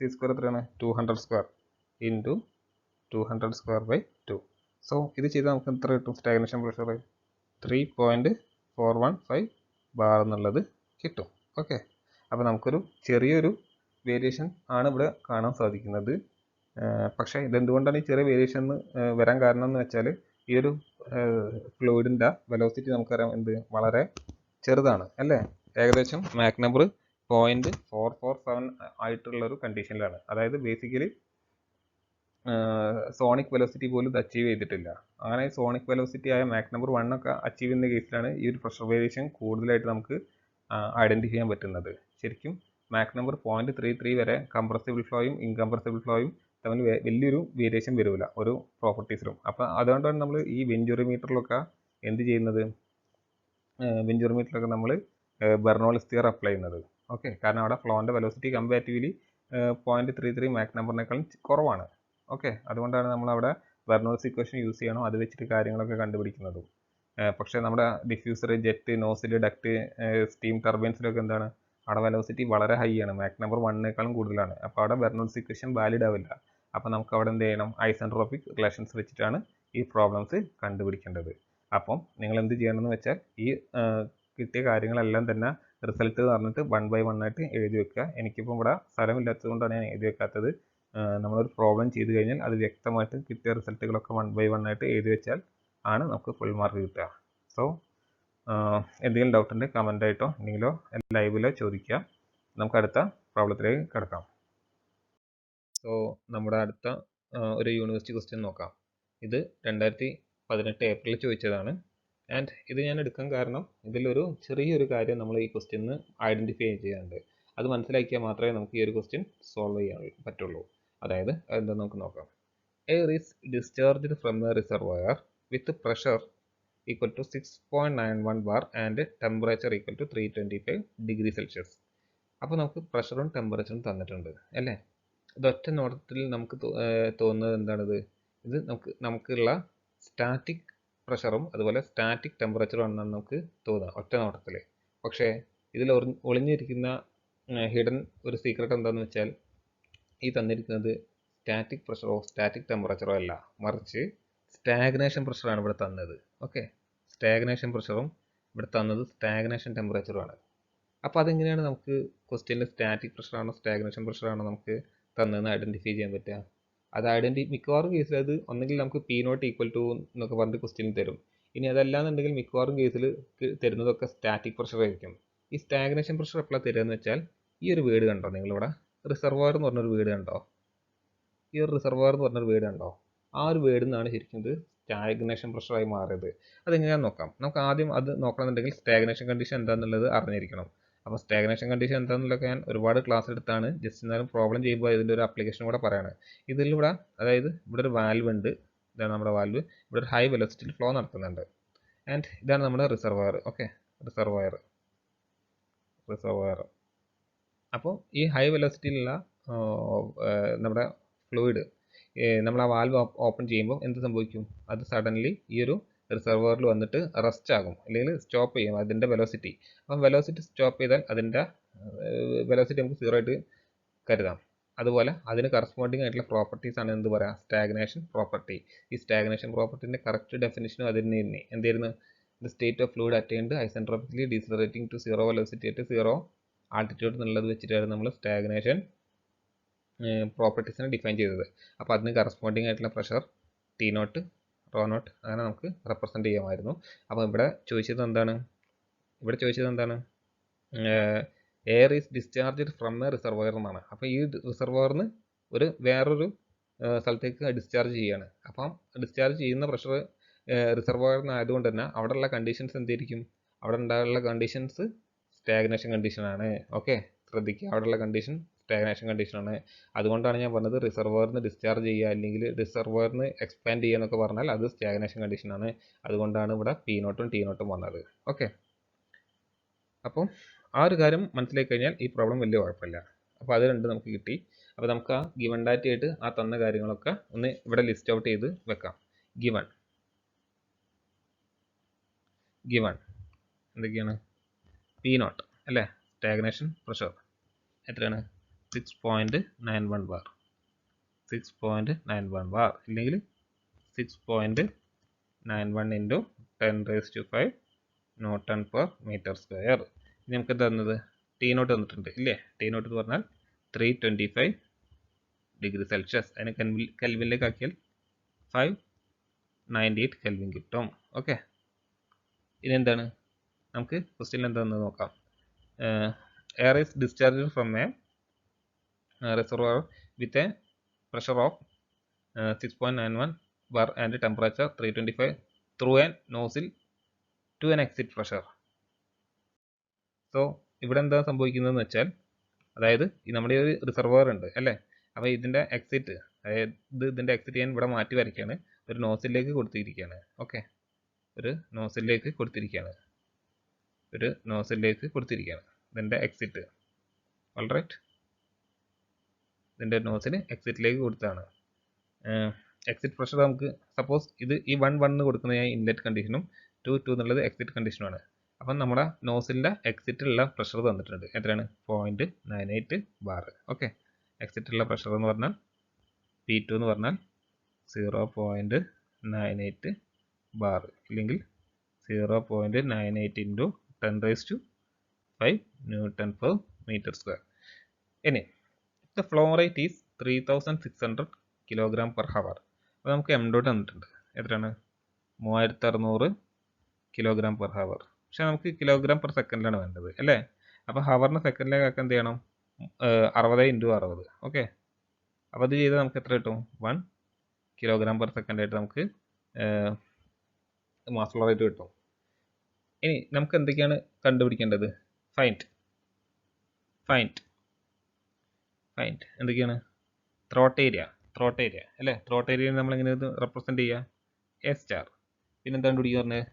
എത്രയാണ് 200² × 200²/2. സോ ഇത് ചെയ്താൽ നമുക്ക് എത്ര കിട്ടും, സ്റ്റാഗ്നേഷൻ പ്രഷർ 3.415 ബാർ എന്നുള്ളത് കിട്ടും. ഓക്കെ, അപ്പോൾ നമുക്കൊരു ചെറിയൊരു വേരിയേഷൻ ആണ് ഇവിടെ കാണാൻ സാധിക്കുന്നത്. പക്ഷേ ഇതെന്തുകൊണ്ടാണ് ഈ ചെറിയ വേരിയേഷൻ വരാൻ കാരണം എന്ന് വെച്ചാൽ ഈ ഒരു ഫ്ലൂയിഡിൻ്റെ വെലോസിറ്റി നമുക്കറിയാം വളരെ ചെറുതാണ് അല്ലേ. ഏകദേശം മാക് നമ്പർ 0.447 ആയിട്ടുള്ളൊരു കണ്ടീഷനിലാണ്. അതായത് ബേസിക്കലി സോണിക് വെലോസിറ്റി പോലും ഇത് അച്ചീവ് ചെയ്തിട്ടില്ല. അങ്ങനെ സോണിക് വെലോസിറ്റി ആയ മാക് നമ്പർ 1 ഒക്കെ അച്ചീവ് ചെയ്യുന്ന കേസിലാണ് ഈ ഒരു പ്രഷർ വേരിയേഷൻ കൂടുതലായിട്ട് നമുക്ക് ഐഡൻറ്റിഫൈ ചെയ്യാൻ പറ്റുന്നത്. ശരിക്കും മാക് നമ്പർ 0.33 വരെ കംപ്രസിബിൾ ഫ്ലോയും ഇൻകംപ്രസിബിൾ ഫ്ലോയും തമ്മിൽ വലിയൊരു വേരിയേഷൻ വരില്ല ഒരു പ്രോപ്പർട്ടീസിലും. അപ്പോൾ അതുകൊണ്ടാണ് നമ്മൾ ഈ വെഞ്ചുറിമീറ്ററിലൊക്കെ എന്ത് ചെയ്യുന്നത്, വെഞ്ചുറിമീറ്ററിലൊക്കെ നമ്മൾ ബെർണോളിസ് തിയറി അപ്ലൈ ചെയ്യുന്നത്. ഓക്കെ, കാരണം അവിടെ ഫ്ലോൻ്റെ വെലോസിറ്റി കമ്പാരിറ്റീവ്ലി 0.33 മാക് നമ്പറിനേക്കാളും കുറവാണ്. ഓക്കെ, അതുകൊണ്ടാണ് നമ്മളവിടെ ബെർണോളിസ് ഇക്വേഷൻ യൂസ് ചെയ്യണം, അത് വെച്ചിട്ട് കാര്യങ്ങളൊക്കെ കണ്ടുപിടിക്കുന്നതും. പക്ഷേ നമ്മുടെ diffuser, jet, nozzle, duct, steam ടർബൈൻസിലൊക്കെ എന്താണ് അവിടെ വെലോസിറ്റി വളരെ ഹൈ ആണ്, മാക് നമ്പർ 1നേക്കാളും കൂടുതലാണ്. അപ്പോൾ അവിടെ ബെർണോളിസ് ഇക്വേഷൻ വാലിഡ് ആവില്ല. അപ്പോൾ നമുക്ക് അവിടെ എന്ത് ചെയ്യണം, ഐസെൻട്രോപിക് റിലേഷൻസ് വെച്ചിട്ടാണ് ഈ പ്രോബ്ലംസ് കണ്ടുപിടിക്കേണ്ടത്. അപ്പം നിങ്ങൾ എന്ത് ചെയ്യണമെന്ന് വെച്ചാൽ ഈ കിട്ടിയ കാര്യങ്ങളെല്ലാം തന്നെ റിസൾട്ട് പറഞ്ഞിട്ട് 1 by 1 ആയിട്ട് എഴുതി വെക്കുക. എനിക്കിപ്പോൾ ഇവിടെ സ്ഥലമില്ലാത്തത് കൊണ്ടാണ് ഞാൻ എഴുതി വെക്കാത്തത്. നമ്മളൊരു പ്രോബ്ലം ചെയ്ത് കഴിഞ്ഞാൽ അത് വ്യക്തമായിട്ട് കിട്ടിയ റിസൾട്ടുകളൊക്കെ 1 by 1 ആയിട്ട് എഴുതി വെച്ചാൽ ആണ് നമുക്ക് ഫുൾ മാർക്ക് കിട്ടുക. സോ എന്തെങ്കിലും ഡൗട്ട് ഉണ്ടെങ്കിൽ കമൻ്റ് ആയിട്ടോ എന്തെങ്കിലോ ലൈവിലോ ചോദിക്കുക. നമുക്ക് അടുത്ത പ്രോബ്ലത്തിലേക്ക് കിടക്കാം. സോ നമ്മുടെ അടുത്ത ഒരു യൂണിവേഴ്സിറ്റി ക്വസ്റ്റ്യൻ നോക്കാം. ഇത് 2018 ഏപ്രിലിൽ ചോദിച്ചതാണ്. ആൻഡ് ഇത് ഞാൻ എടുക്കാൻ കാരണം ഇതിലൊരു ചെറിയൊരു കാര്യം നമ്മൾ ഈ ക്വസ്റ്റ്യന് ഐഡൻറ്റിഫൈ ചെയ്യാനുണ്ട്. അത് മനസ്സിലാക്കിയാൽ മാത്രമേ നമുക്ക് ഈ ഒരു ക്വസ്റ്റ്യൻ സോൾവ് ചെയ്യാൻ പറ്റുള്ളൂ. അതായത് എന്താ നമുക്ക് നോക്കാം. Air is discharged from the reservoir with pressure equal to 6.91 bar and temperature equal to 325 degree Celsius. അപ്പോൾ നമുക്ക് പ്രഷറും ടെമ്പറേച്ചറും തന്നിട്ടുണ്ട് അല്ലേ. ഇതൊറ്റ നോട്ടത്തിൽ നമുക്ക് തോന്നുന്നത് എന്താണിത്, ഇത് നമുക്കുള്ള സ്റ്റാറ്റിക് പ്രഷറും അതുപോലെ സ്റ്റാറ്റിക് ടെമ്പറേച്ചറും ആണെന്നാണ് നമുക്ക് തോന്നുക ഒറ്റ നോട്ടത്തിൽ. പക്ഷേ ഇതിൽ ഒളിഞ്ഞിരിക്കുന്ന ഹിഡൻ ഒരു സീക്രട്ട് എന്താണെന്ന് വെച്ചാൽ ഈ തന്നിരിക്കുന്നത് സ്റ്റാറ്റിക് പ്രഷറോ സ്റ്റാറ്റിക് ടെമ്പറേച്ചറോ അല്ല, മറിച്ച് സ്റ്റാഗ്നേഷൻ പ്രഷറാണ് ഇവിടെ തന്നത്. ഓക്കെ, സ്റ്റാഗ്നേഷൻ പ്രഷറും ഇവിടെ തന്നത് സ്റ്റാഗ്നേഷൻ ടെമ്പറേച്ചറുമാണ്. അപ്പോൾ അതെങ്ങനെയാണ് നമുക്ക് ക്വസ്റ്റ്യനിൽ സ്റ്റാറ്റിക് പ്രഷറാണോ സ്റ്റാഗ്നേഷൻ പ്രഷറാണോ നമുക്ക് തന്നതെന്ന് ഐഡൻറ്റിഫൈ ചെയ്യാൻ പറ്റുക. അത് മിക്കവാറും കേസിൽ അത് ഒന്നെങ്കിൽ നമുക്ക് P0 ഈക്വൽ ടു എന്നൊക്കെ പറഞ്ഞിട്ട് ക്വസ്റ്റ്യൻ തരും. ഇനി അതല്ലാന്നുണ്ടെങ്കിൽ മിക്കവാറും കേസിൽ തരുന്നതൊക്കെ സ്റ്റാറ്റിക് പ്രഷർ ആയിരിക്കും. ഈ സ്റ്റാഗ്നേഷൻ പ്രഷർ എപ്പോഴാണ് തരികയെന്ന് വെച്ചാൽ ഈ ഒരു വേർഡ് കണ്ടോ നിങ്ങളിവിടെ, റിസർവോയർ എന്ന് പറഞ്ഞൊരു വേർഡ് കണ്ടോ, ഈ ഒരു റിസർവോയർ എന്ന് പറഞ്ഞൊരു വേർഡ് കണ്ടോ, ആ ഒരു വേർഡിൽ നിന്നാണ് ശരിക്കും ഇത് സ്റ്റാഗ്നേഷൻ പ്രഷറായി മാറിയത്. അതെങ്ങനെയാണെന്ന് നോക്കാം. നമുക്ക് ആദ്യം അത് നോക്കണമെന്നുണ്ടെങ്കിൽ സ്റ്റാഗ്നേഷൻ കണ്ടീഷൻ എന്താണെന്നുള്ളത് അറിഞ്ഞിരിക്കണം. അപ്പോൾ സ്റ്റാഗ്നേഷൻ കണ്ടീഷൻ എന്താണെന്നുള്ളതൊക്കെ ഞാൻ ഒരുപാട് ക്ലാസ് എടുത്താണ്, ജസ്റ്റ് എന്നാലും പ്രോബ്ലം ചെയ്യുമ്പോൾ ഇതിൻ്റെ ഒരു ആപ്ലിക്കേഷൻ കൂടെ പറയാണ്. ഇതിലൂടെ അതായത് ഇവിടെ ഒരു വാൽവ് ഉണ്ട്, ഇതാണ് നമ്മുടെ വാൽവ്, ഇവിടെ ഒരു ഹൈ വെലോസിറ്റിയിൽ ഫ്ലോ നടക്കുന്നുണ്ട്. ആൻഡ് ഇതാണ് നമ്മുടെ റിസർവോയർ. Okay, reservoir. അപ്പോൾ ഈ ഹൈ വെലോസിറ്റിയിലുള്ള നമ്മുടെ ഫ്ലൂയിഡ് നമ്മൾ ആ വാൽവ് ഓപ്പൺ ചെയ്യുമ്പോൾ എന്ത് സംഭവിക്കും, അത് സഡൻലി ഈ ഒരു റിസർവോയറിൽ വന്നിട്ട് റെസ്റ്റ് ആകും അല്ലെങ്കിൽ സ്റ്റോപ്പ് ചെയ്യും അതിൻ്റെ വെലോസിറ്റി. അപ്പം വെലോസിറ്റി സ്റ്റോപ്പ് ചെയ്താൽ അതിൻ്റെ വെലോസിറ്റി നമുക്ക് 0 ആയിട്ട് കരുതാം. അതുപോലെ അതിന് കറസ്പോണ്ടിങ് ആയിട്ടുള്ള പ്രോപ്പർട്ടീസ് ആണ് എന്ത് പറയുക, സ്റ്റാഗ്നേഷൻ പ്രോപ്പർട്ടി. ഈ സ്റ്റാഗ്നേഷൻ പ്രോപ്പർട്ടിൻ്റെ കറക്റ്റ് ഡെഫിനിഷനും അതിന് തന്നെ എന്തായിരുന്നു, the state of fluid attained isentropically decelerating to 0 velocity at 0 altitude എന്നുള്ളത് വെച്ചിട്ടാണ് നമ്മൾ സ്റ്റാഗ്നേഷൻ പ്രോപ്പർട്ടീസിനെ ഡിഫൈൻ ചെയ്തത്. അപ്പോൾ അതിന് കറസ്പോണ്ടിങ് ആയിട്ടുള്ള പ്രഷർ T0, ρ0 അങ്ങനെ നമുക്ക് റെപ്രസെൻറ്റ് ചെയ്യാമായിരുന്നു. അപ്പോൾ ഇവിടെ ചോദിച്ചത് എന്താണ്, air is discharged from A reservoir എന്നാണ്. അപ്പോൾ ഈ റിസർവോയറിന് വേറൊരു സ്ഥലത്തേക്ക് ഡിസ്ചാർജ് ചെയ്യാണ്. അപ്പം ഡിസ്ചാർജ് ചെയ്യുന്ന പ്രഷർ റിസർവോയറിനായതുകൊണ്ട് തന്നെ അവിടെയുള്ള കണ്ടീഷൻസ് എന്തായിരിക്കും, അവിടെ ഉണ്ടായുള്ള കണ്ടീഷൻസ് സ്റ്റാഗ്നേഷൻ കണ്ടീഷനാണ്. ഓക്കെ, ശ്രദ്ധിക്കുക, അവിടെയുള്ള കണ്ടീഷൻ സ്റ്റാഗ്നേഷൻ കണ്ടീഷനാണ്. അതുകൊണ്ടാണ് ഞാൻ പറഞ്ഞത് റിസർവോയറിന് ഡിസ്ചാർജ് ചെയ്യുക അല്ലെങ്കിൽ റിസർവോയറിന് എക്സ്പാൻഡ് ചെയ്യുക എന്നൊക്കെ പറഞ്ഞാൽ അത് സ്റ്റാഗ്നേഷൻ കണ്ടീഷനാണ്. അതുകൊണ്ടാണ് ഇവിടെ P0 ഉം T0 ഉം വന്നത്. ഓക്കെ, അപ്പോൾ ആ ഒരു കാര്യം മനസ്സിലാക്കി കഴിഞ്ഞാൽ ഈ പ്രോബ്ലം വലിയ കുഴപ്പമില്ല. അപ്പോൾ അത് രണ്ട് നമുക്ക് കിട്ടി. അപ്പോൾ നമുക്ക് ആ ഗിവൺ ഡാറ്റ ആയിട്ട് ആ തന്ന കാര്യങ്ങളൊക്കെ ഒന്ന് ഇവിടെ ലിസ്റ്റ് ഔട്ട് ചെയ്ത് വെക്കാം. ഗിവൺ എന്തൊക്കെയാണ്, P0 അല്ലേ, സ്റ്റാഗ്നേഷൻ പ്രഷർ എത്രയാണ്, 6.91 ബാർ, 6.91 ബാർ ഇല്ലെങ്കിൽ 6.91 into 10⁵ newton per metre square. ഇനി നമുക്ക് തന്നത് T0 തന്നിട്ടുണ്ട് ഇല്ലേ, T0 എന്ന് പറഞ്ഞാൽ 325 ഡിഗ്രി സെൽഷ്യസ്. അതിന് കെൽവിനിലേക്ക് ആക്കിയാൽ 598 കെൽവിൻ കിട്ടും. ഓക്കെ, ഇനി എന്താണ് നമുക്ക് ക്വസ്റ്റ്യൻ എന്താണെന്ന് നോക്കാം. Air is discharge from A reservoir with a pressure of 6.91 bar and temperature 325 through a nozzle to an exit pressure. So ഇവിടെ എന്താ സംഭവിക്കുന്നതെന്ന് വെച്ചാൽ, അതായത് നമ്മുടെ ഒരു റിസർവോയർ ഉണ്ട് അല്ലേ, അപ്പോൾ ഇതിൻ്റെ എക്സിറ്റ്, അതായത് ഇതിൻ്റെ എക്സിറ്റ് ഞാൻ ഇവിടെ മാറ്റി വരയ്ക്കുകയാണ്, ഒരു നോസിലേക്ക് കൊടുത്തിരിക്കുകയാണ്. ഓക്കെ, ഒരു നോസിലേക്ക് കൊടുത്തിരിക്കുകയാണ് ഇതിൻ്റെ എക്സിറ്റ്. ഓൾറൈറ്റ്, ഇതിൻ്റെ നോസിന് എക്സിറ്റിലേക്ക് കൊടുത്താണ്. എക്സിറ്റ് പ്രഷർ നമുക്ക് സപ്പോസ് ഈ 1 കൊടുക്കുന്ന ഞാൻ ഇൻലെറ്റ് കണ്ടീഷനും 2 എന്നുള്ളത് എക്സിറ്റ് കണ്ടീഷനുമാണ്. അപ്പം നമ്മുടെ നോസിലിൻ്റെ എക്സിറ്റിലുള്ള പ്രഷർ തന്നിട്ടുണ്ട്, എത്രയാണ്, 0.98 ബാർ. ഓക്കെ, എക്സിറ്റിലുള്ള പ്രഷർ എന്ന് പറഞ്ഞാൽ P2 എന്ന് പറഞ്ഞാൽ 0.98 ബാർ ഇല്ലെങ്കിൽ 0.98 into 10⁵ newton per metre square. ഇനി the flow rate is 3600 kilogram per hour. അപ്പോൾ നമുക്ക് m ഡോട്ട് തന്നിട്ടുണ്ട്, എത്രയാണ്, 3600 കിലോഗ്രാം പെർ ഹവർ. പക്ഷേ നമുക്ക് കിലോഗ്രാം പെർ സെക്കൻഡിലാണ് വേണ്ടത് അല്ലേ. അപ്പോൾ ഹവറിന് സെക്കൻഡിലേക്ക് ആക്കാൻ എന്ത് ചെയ്യണം, 60 × 60. ഓക്കെ, അപ്പോൾ അത് ചെയ്താൽ നമുക്ക് എത്ര കിട്ടും, 1 കിലോഗ്രാം പെർ സെക്കൻഡ് ആയിട്ട് നമുക്ക് മാസ് ഫ്ലോ റേറ്റ് കിട്ടും. ഇനി നമുക്ക് എന്തൊക്കെയാണ് കണ്ടുപിടിക്കേണ്ടത്, ഫൈൻഡ് എന്തൊക്കെയാണ്, ത്രോട്ട് ഏരിയ അല്ലേ. ത്രോട്ട് ഏരിയ നമ്മൾ എങ്ങനെ റെപ്രസെൻറ്റ് ചെയ്യുക, എ സ്റ്റാർ. പിന്നെ എന്താണ് കണ്ടുപിടിക്കുക പറഞ്ഞത്,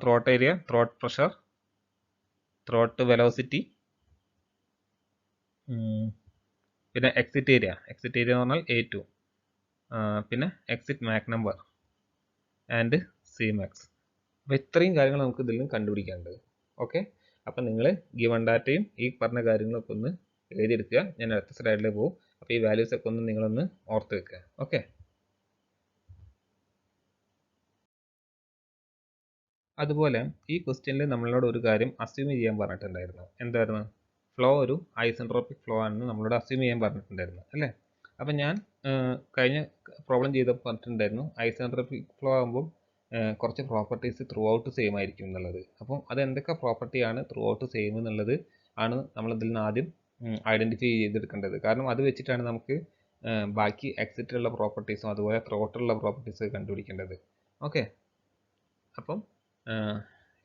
throat area, throat pressure, throat velocity, പിന്നെ എക്സിറ്റ് ഏരിയ എന്ന് പറഞ്ഞാൽ A2, പിന്നെ exit Mach number and C max. അപ്പോൾ ഇത്രയും കാര്യങ്ങൾ നമുക്ക് ഇതിൽ നിന്ന് കണ്ടുപിടിക്കാനുണ്ട്. ഓക്കെ, അപ്പം നിങ്ങൾ ഗിവൺ ഡാറ്റയും ഈ പറഞ്ഞ കാര്യങ്ങളൊക്കെ ഒന്ന് എഴുതിയെടുക്കുക. ഞാൻ അടുത്ത സ്ലൈഡിലേക്ക് പോകും. അപ്പോൾ ഈ വാല്യൂസ് ഒക്കെ ഒന്ന് നിങ്ങളൊന്ന് ഓർത്ത് വെക്കുക. ഓക്കെ, അതുപോലെ ഈ ക്വസ്റ്റ്യനിൽ നമ്മളോട് ഒരു കാര്യം അസ്യൂം ചെയ്യാൻ പറഞ്ഞിട്ടുണ്ടായിരുന്നു. എന്തായിരുന്നു, ഫ്ലോ ഒരു ഐസെൻട്രോപിക് ഫ്ലോ ആണെന്ന് നമ്മളോട് അസ്യൂം ചെയ്യാൻ പറഞ്ഞിട്ടുണ്ടായിരുന്നു അല്ലേ. അപ്പം ഞാൻ കഴിഞ്ഞ പ്രോബ്ലം ചെയ്തപ്പോൾ പറഞ്ഞിട്ടുണ്ടായിരുന്നു ഐസെൻട്രോപിക് ഫ്ലോ ആകുമ്പോൾ കുറച്ച് പ്രോപ്പർട്ടീസ് ത്രൂ ഔട്ട് സെയിം ആയിരിക്കും എന്നുള്ളത്. അപ്പം അത് എന്തൊക്കെ പ്രോപ്പർട്ടിയാണ് ത്രൂ ഔട്ട് സെയിം എന്നുള്ളത് ആണ് നമ്മളിതിൽ നിന്ന് ആദ്യം ഐഡൻറ്റിഫൈ ചെയ്തെടുക്കേണ്ടത്. കാരണം അത് വെച്ചിട്ടാണ് നമുക്ക് ബാക്കി എക്സിറ്റിലുള്ള പ്രോപ്പർട്ടീസും അതുപോലെ ത്രോട്ടിലുള്ള പ്രോപ്പർട്ടീസ് കണ്ടുപിടിക്കേണ്ടത്. ഓക്കെ, അപ്പം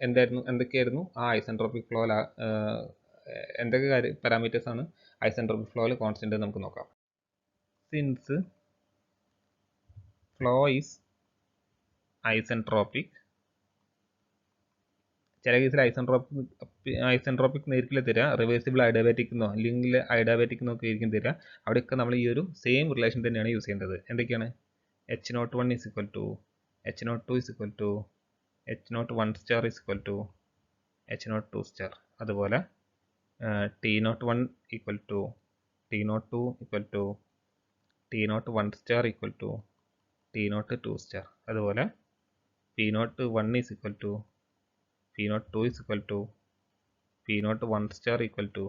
എന്തൊക്കെയായിരുന്നു ആ ഐസെൻട്രോപിക് ഫ്ലോയിൽ എന്തൊക്കെ പാരാമീറ്റേഴ്സ് ആണ് ഐസെൻട്രോപിക് ഫ്ലോയിൽ കോൺസ്റ്റന്റ് നമുക്ക് നോക്കാം. സിൻസ് ഫ്ലോ ഈസ് ഐസെൻട്രോപിക്, ചില കേസിൽ ഐസെൻട്രോപിക് നേരിട്ടില്ല തരിക, റിവേഴ്സിബിൾ ഐഡിയാബാറ്റിക് എന്നോ അല്ലെങ്കിൽ ഐഡിയാബാറ്റിക് എന്നൊക്കെ ആയിരിക്കും തരിക. അവിടെയൊക്കെ നമ്മൾ ഈ ഒരു സെയിം റിലേഷൻ തന്നെയാണ് യൂസ് ചെയ്യേണ്ടത്. എന്തൊക്കെയാണ്, H01 = H02 = H01 star = H02 star. അതുപോലെ T01 equal to T02 equal to T01 star equal to T02 star, അതുപോലെ P01 is equal to P02 is equal to P01 star equal to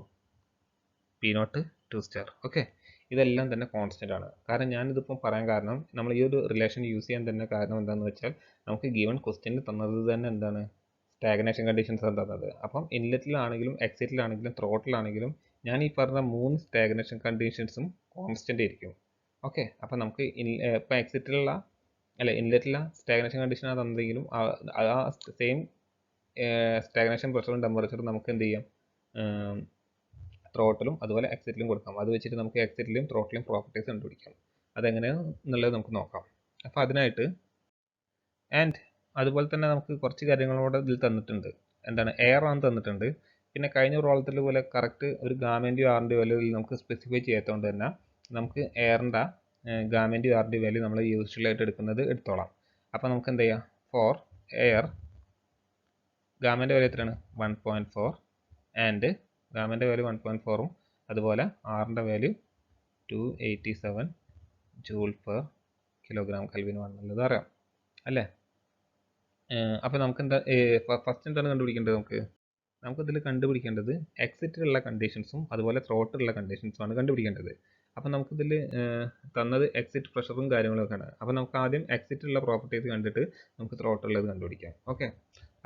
P02 star. Okay, ഇതെല്ലാം തന്നെ constant ആണ്. കാരണം ഞാനിതിപ്പം പറയാൻ കാരണം നമ്മൾ ഈ ഒരു റിലേഷൻ യൂസ് ചെയ്യാൻ തന്നെ കാരണം എന്താണെന്ന് വെച്ചാൽ നമുക്ക് ഗിവൺ ക്വസ്റ്റ്യനിൽ തന്നത് തന്നെ എന്താണ്, സ്റ്റാഗ്നേഷൻ കണ്ടീഷൻസ് ആണ് തന്നത്. അപ്പം ഇൻലെറ്റിലാണെങ്കിലും എക്സിറ്റിലാണെങ്കിലും ത്രോട്ടിലാണെങ്കിലും ഞാൻ ഈ പറഞ്ഞ 3 സ്റ്റാഗ്നേഷൻ കണ്ടീഷൻസും കോൺസ്റ്റൻ്റ് ആയിരിക്കും. ഓക്കെ, അപ്പം നമുക്ക് ഇപ്പം എക്സിറ്റിലുള്ള ഇൻലെറ്റിലുള്ള സ്റ്റാഗ്നേഷൻ കണ്ടീഷനാണ് തന്നതെങ്കിലും ആ സെയിം സ്റ്റാഗ്നേഷൻ പ്രഷറും ടെമ്പറേച്ചറും നമുക്ക് എന്ത് ചെയ്യാം, ത്രോട്ടിലും അതുപോലെ എക്സിറ്റിലും കൊടുക്കാം. അത് വെച്ചിട്ട് നമുക്ക് എക്സിറ്റിലും ത്രോട്ടിലും പ്രോപ്പർട്ടീസ് കണ്ടുപിടിക്കാം. അതെങ്ങനെയാണെന്നുള്ളത് നമുക്ക് നോക്കാം. അപ്പോൾ അതിനായിട്ട് അതുപോലെ തന്നെ നമുക്ക് കുറച്ച് കാര്യങ്ങളോട് ഇതിൽ തന്നിട്ടുണ്ട്. എന്താണ്, എയർ ആണ് തന്നിട്ടുണ്ട്. പിന്നെ കഴിഞ്ഞ പ്രോബ്ലത്തിൽ പോലെ കറക്റ്റ് ഒരു ഗാമൻ്റെയോ ആറിൻ്റെയോ വാല്യൂ നമുക്ക് സ്പെസിഫൈ ചെയ്യാത്തതുകൊണ്ട് തന്നെ നമുക്ക് എയറിൻ്റെ ഗാമൻ്റെയോ ആറിൻ്റെയോ വാല്യൂ നമ്മൾ യൂസ്വലായിട്ട് എടുത്തോളാം. അപ്പോൾ നമുക്ക് എന്ത് ചെയ്യാം, ഫോർ എയർ ഗാമൻ്റെ വാല്യൂ എത്രയാണ് 1.4 ആൻഡ് ഗാമൻ്റെ വാല്യൂ 1.4ഉം അതുപോലെ ആറിൻ്റെ value 287 joule per kilogram kelvin എന്നുള്ളത് അറിയാം അല്ലേ. അപ്പോൾ നമുക്ക് എന്താ ഫസ്റ്റ് എന്താണ് കണ്ടുപിടിക്കേണ്ടത്, നമുക്കിതിൽ കണ്ടുപിടിക്കേണ്ടത് എക്സിറ്റിലുള്ള കണ്ടീഷൻസും അതുപോലെ ത്രോട്ടിലുള്ള കണ്ടീഷൻസുമാണ് കണ്ടുപിടിക്കേണ്ടത്. അപ്പോൾ നമുക്കിതിൽ തന്നത് എക്സിറ്റ് പ്രഷറും കാര്യങ്ങളൊക്കെയാണ്. അപ്പോൾ നമുക്ക് ആദ്യം എക്സിറ്റുള്ള പ്രോപ്പർട്ടീസ് കണ്ടിട്ട് നമുക്ക് ത്രോട്ടുള്ളത് കണ്ടുപിടിക്കാം. ഓക്കെ,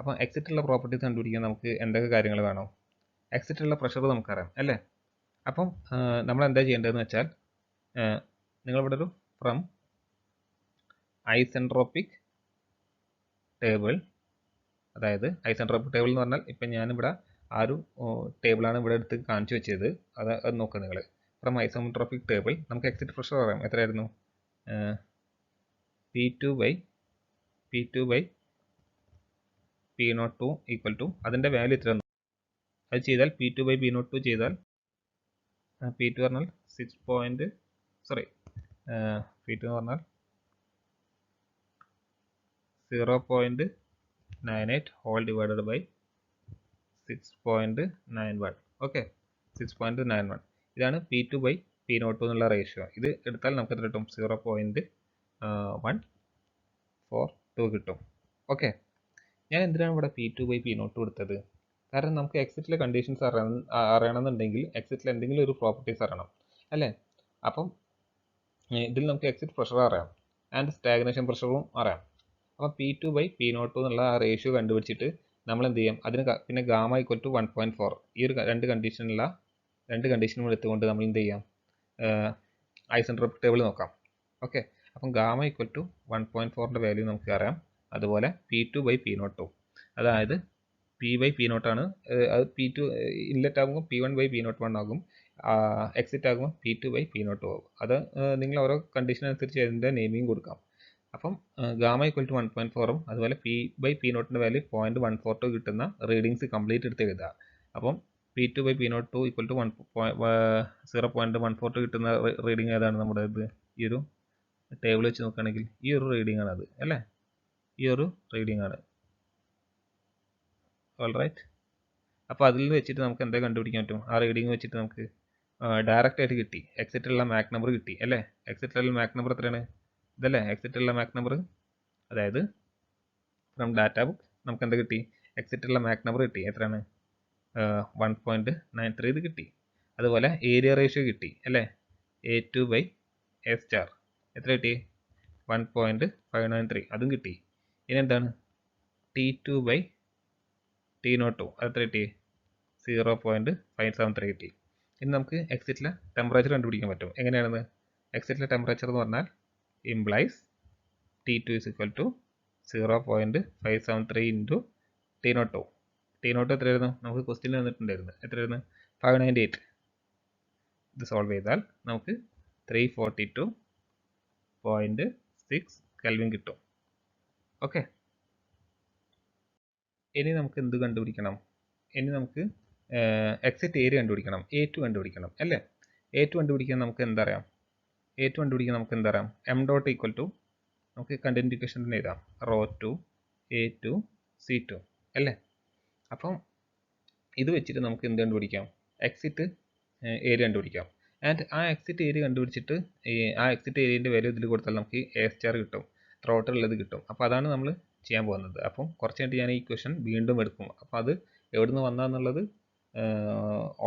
അപ്പോൾ എക്സിറ്റുള്ള പ്രോപ്പർട്ടീസ് കണ്ടുപിടിക്കാൻ നമുക്ക് എന്തൊക്കെ കാര്യങ്ങൾ വേണം, എക്സിറ്റുള്ള പ്രഷർ നമുക്കറിയാം അല്ലേ. അപ്പം നമ്മൾ എന്താ ചെയ്യേണ്ടതെന്ന് വെച്ചാൽ നിങ്ങളിവിടെ ഒരു ഫ്രം ഐസെൻട്രോപ്പിക് ടേബിൾ, അതായത് ഐസെൻട്രോപ്പിക് ടേബിൾ എന്ന് പറഞ്ഞാൽ ഇപ്പം ഞാനിവിടെ ആ ഒരു ടേബിളാണ് ഇവിടെ എടുത്ത് കാണിച്ചു വെച്ചത്. അത് നോക്കുക നിങ്ങൾ. ഫ്രം ഐസെൻട്രോപ്പിക് ടേബിൾ നമുക്ക് എക്സിറ്റ് പ്രഷർ അറിയാം, എത്രയായിരുന്നു, P2 by P02 equal to അതിൻ്റെ വാല്യൂ എത്ര, അത് ചെയ്താൽ P2 ബൈ P02 ചെയ്താൽ P2 പറഞ്ഞാൽ P2 പറഞ്ഞാൽ 0.98 ഹോൾ ഡിവൈഡഡ് ബൈ 6.91. ഓക്കെ, 6.91 ഇതാണ് P2 ബൈ P02 എന്നുള്ള റേഷ്യോ. ഇത് എടുത്താൽ നമുക്ക് എത്ര കിട്ടും, 0.142 കിട്ടും. ഓക്കെ, ഞാൻ എന്തിനാണ് ഇവിടെ P2 ബൈ P02 എടുത്തത്, കാരണം നമുക്ക് എക്സിറ്റിലെ കണ്ടീഷൻസ് അറിയണമെന്നുണ്ടെങ്കിൽ എക്സിറ്റിൽ എന്തെങ്കിലും ഒരു പ്രോപ്പർട്ടീസ് അറിയണം അല്ലേ. അപ്പം ഇതിൽ നമുക്ക് എക്സിറ്റ് പ്രഷർ അറിയാം ആൻഡ് സ്റ്റാഗ്നേഷൻ പ്രഷറും അറിയാം. അപ്പം P2 ബൈ P02 എന്നുള്ള ആ റേഷ്യോ കണ്ടുപിടിച്ചിട്ട് നമ്മൾ എന്ത് ചെയ്യും, അതിന് പിന്നെ ഗാമ ഈക്വൽ ടു 1.4 ഈ ഒരു രണ്ട് കണ്ടീഷനും എടുത്തുകൊണ്ട് നമ്മൾ എന്ത് ചെയ്യാം, ഐസെൻട്രോപ്പിക് ടേബിൾ നോക്കാം. ഓക്കെ, അപ്പം ഗാമ ഈക്വൽ ടു 1.4ൻ്റെ വാല്യൂ നമുക്ക് അറിയാം. അതുപോലെ P2 ബൈ P02, അതായത് P ബൈ P0 ആണ്, അത് P2 ഇൻലെറ്റ് ആകുമ്പോൾ P1 ബൈ P01 ആകും, എക്സിറ്റ് ആകുമ്പോൾ P2 ബൈ P02 ആകും. അത് നിങ്ങൾ ഓരോ കണ്ടീഷൻ അനുസരിച്ച് അതിൻ്റെ നെയിമിങ് കൊടുക്കാം. അപ്പം ഗാമ ഈക്വൽ ടു 1.4ഉം അതുപോലെ P ബൈ P0ൻ്റെ വാല്യൂ 0.142 കിട്ടുന്ന റീഡിങ്സ് കംപ്ലീറ്റ് എടുത്ത് എഴുതുക. അപ്പം P2 by P02 equal to 0.142 കിട്ടുന്ന റീഡിങ് ഏതാണ് നമ്മുടെ ഇത്, ഈ ഒരു ടേബിൾ വെച്ച് നോക്കുകയാണെങ്കിൽ ഈ ഒരു റീഡിംഗ് ആണ് അത് അല്ലേ, ഈ ഒരു റീഡിംഗ് ആണ്. ഓൾ റൈറ്റ്, അപ്പോൾ അതിൽ വെച്ചിട്ട് നമുക്ക് എന്താ കണ്ടുപിടിക്കാൻ പറ്റും, ആ റീഡിങ് വെച്ചിട്ട് നമുക്ക് ഡയറക്റ്റ് ആയിട്ട് കിട്ടി, എക്സിറ്റുള്ള മാക് നമ്പർ കിട്ടി അല്ലേ. എക്സിറ്റുള്ള മാക് നമ്പർ എത്രയാണ്, ഇതല്ലേ എക്സിറ്റുള്ള മാക് നമ്പർ, അതായത് ഫ്രം ഡാറ്റ ബുക്ക് നമുക്ക് എന്താ കിട്ടി, എക്സിറ്റുള്ള മാക് നമ്പർ കിട്ടി, എത്രയാണ് 1.93 ഇത് കിട്ടി. അതുപോലെ ഏരിയ റേഷ്യോ കിട്ടി അല്ലേ, A2 ബൈ A സ്റ്റാർ എത്ര കിട്ടി, 1.593 അതും കിട്ടി. ഇനി എന്താണ് T2 ബൈ T02 അതെത്ര കിട്ടി, 0.573 കിട്ടി. ഇനി നമുക്ക് എക്സിറ്റിലെ ടെമ്പറേച്ചർ കണ്ടുപിടിക്കാൻ പറ്റും. എങ്ങനെയാണെന്ന്, എക്സിറ്റിലെ ടെമ്പറേച്ചർ എന്ന് പറഞ്ഞാൽ implies T2 is equal to 0.573 into T02. T02 എത്രയായിരുന്നു, നമുക്ക് ക്വസ്റ്റ്യൻ തന്നിട്ടുണ്ടായിരുന്നു, എത്രയായിരുന്നു 598. ഇത് സോൾവ് ചെയ്താൽ നമുക്ക് 342.6 കെൽവിൻ കിട്ടും. ഓക്കെ, ഇനി നമുക്ക് എന്ത് കണ്ടുപിടിക്കണം, ഇനി നമുക്ക് എക്സിറ്റ് ഏരിയ കണ്ടുപിടിക്കണം, A2 കണ്ടുപിടിക്കണം അല്ലേ. A2 കണ്ടുപിടിക്കാൻ നമുക്ക് എന്തറിയാം, എം ഡോട്ട് ഈക്വൽ ടു നമുക്ക് കണ്ടന്റ് ഇക്വേഷൻ തന്നെ എഴുതാം, ρ2 A2 C2 അല്ലേ. അപ്പം ഇത് വെച്ചിട്ട് നമുക്ക് എന്ത് കണ്ടുപിടിക്കാം, എക്സിറ്റ് ഏരിയ കണ്ടുപിടിക്കാം. ആൻഡ് ആ എക്സിറ്റ് ഏരിയ കണ്ടുപിടിച്ചിട്ട് ആ എക്സിറ്റ് ഏരിയൻ്റെ വാല്യൂ ഇതിൽ കൊടുത്താൽ നമുക്ക് എ സ്റ്റാർ കിട്ടും, ത്രോട്ടൽ ഉള്ളത് കിട്ടും. അപ്പോൾ അതാണ് നമ്മൾ ചെയ്യാൻ പോകുന്നത്. അപ്പം കുറച്ച് കഴിഞ്ഞിട്ട് ഞാൻ ഈ ക്വസ്റ്റൻ വീണ്ടും എടുക്കും. അപ്പോൾ അത് എവിടെ നിന്ന് വന്നതെന്നുള്ളത്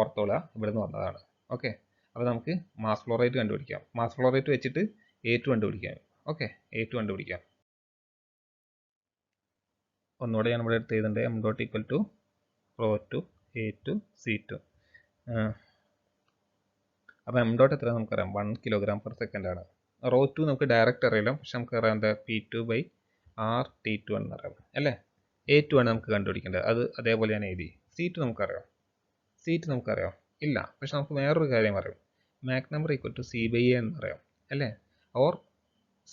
ഓർത്തോളാം, ഇവിടെ നിന്ന് വന്നതാണ്. ഓക്കെ, അപ്പോൾ നമുക്ക് മാസ് ഫ്ലോ റേറ്റ് കണ്ടുപിടിക്കാം. മാസ് ഫ്ലോ റേറ്റ് വെച്ചിട്ട് A2 കണ്ടുപിടിക്കാം. ഓക്കെ, A2 കണ്ടുപിടിക്കാം. ഒന്നുകൂടെ ഞാൻ ഇവിടെ എടുത്ത് എഴുതേണ്ടത് M dot equal to rho two A2 C2. അപ്പോൾ എം ഡോട്ട് എത്ര നമുക്കറിയാം, 1 kg/s ആണ്. റോ 2 നമുക്ക് ഡയറക്റ്റ് അറിയില്ല, പക്ഷെ നമുക്കറിയാം എന്താ P2/R/T2 എന്നറിയാം അല്ലേ. A2 ആണ് നമുക്ക് കണ്ടുപിടിക്കേണ്ടത്, അത് അതേപോലെ ഞാൻ എഴുതി. C2 നമുക്കറിയാം, C2 നമുക്കറിയാം ഇല്ല, പക്ഷെ നമുക്ക് വേറൊരു കാര്യം അറിയാം, Mac number equal to C/A എന്നറിയാം അല്ലേ. Or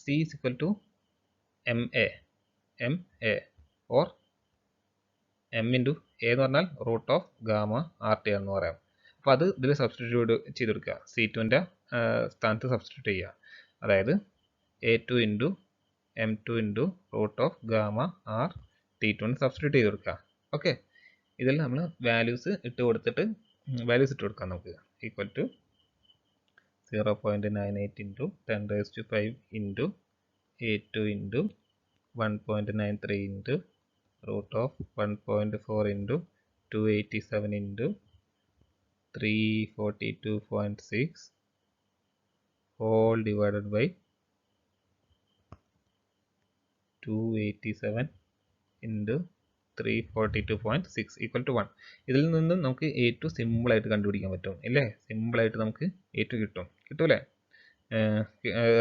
C is equal to MA or M into A എന്ന് പറഞ്ഞാൽ റൂട്ട് ഓഫ് ഗാമ RT എന്ന് പറയാം. അപ്പോൾ അത് ഇതിൽ സബ്സ്റ്റിറ്റ്യൂട്ട് ചെയ്തെടുക്കുക, C2ൻ്റെ സ്ഥാനത്ത് സബ്സ്റ്റിറ്റ്യൂട്ട് ചെയ്യുക. അതായത് A2 into M2 into root of gamma RT2 substitute ചെയ്ത് കൊടുക്കുക. ഓക്കെ, ഇതിൽ നമ്മൾ വാല്യൂസ് ഇട്ട് കൊടുത്തിട്ട് വാല്യൂസ് ഇട്ട് കൊടുക്കാം നമുക്ക്. Equal to 0.98 into 10⁵ into A2 into 1.93 into root of 1.4 into 287 into 342.6 whole divided by 287 into 342.6 equal to 1. ഇതിൽ നിന്ന് നമുക്ക് A2 സിമ്പിൾ ആയിട്ട് കണ്ടുപിടിക്കാൻ പറ്റും അല്ലേ. സിമ്പിൾ ആയിട്ട് നമുക്ക് A2 കിട്ടൂലേ,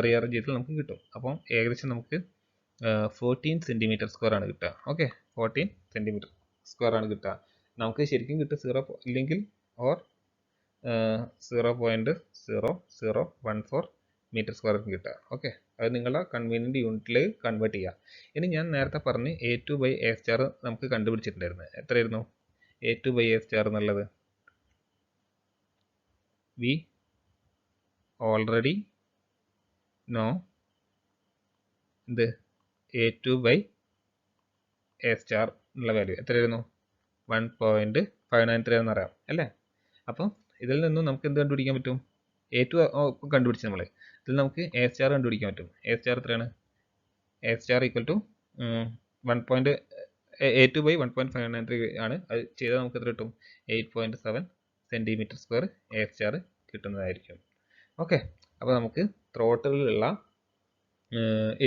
റീഅറേഞ്ച് ചെയ്തിട്ട് നമുക്ക് കിട്ടും. അപ്പം ഏകദേശം നമുക്ക് 14 cm² ആണ് കിട്ടുക. ഓക്കെ, 14 cm² ആണ് കിട്ടുക. നമുക്ക് ശരിക്കും കിട്ടുക 0 ഇല്ലെങ്കിൽ ഓർ 0.0014 m² കിട്ടുക. ഓക്കെ, അത് നിങ്ങളുടെ കൺവീനിയൻറ്റ് യൂണിറ്റിൽ കൺവേർട്ട് ചെയ്യുക. ഇനി ഞാൻ നേരത്തെ പറഞ്ഞ് A2/A സ്റ്റാർ നമുക്ക് കണ്ടുപിടിച്ചിട്ടുണ്ടായിരുന്നു. എത്രയായിരുന്നു A2/A സ്റ്റാർ എന്നുള്ളത്? വി ഓൾറെഡി നോ എന്ത് A2/A സ്റ്റാർ എന്നുള്ള വാല്യൂ എത്രയായിരുന്നു? 1.593 എന്നറിയാം അല്ലേ. അപ്പം ഇതിൽ നിന്നും നമുക്ക് എന്ത് കണ്ടുപിടിക്കാൻ പറ്റും? A2 കണ്ടുപിടിച്ച് നമ്മൾ, ഇതിൽ നമുക്ക് A സ്റ്റാർ കണ്ടുപിടിക്കാൻ പറ്റും. A സ്റ്റാർ എത്രയാണ്? A star equal to A2/1.593 ആണ്. അത് ചെയ്താൽ നമുക്ക് എത്ര കിട്ടും? 8.7 cm² A സ്റ്റാർ കിട്ടുന്നതായിരിക്കും. ഓക്കെ, അപ്പോൾ നമുക്ക് ത്രോട്ടിലുള്ള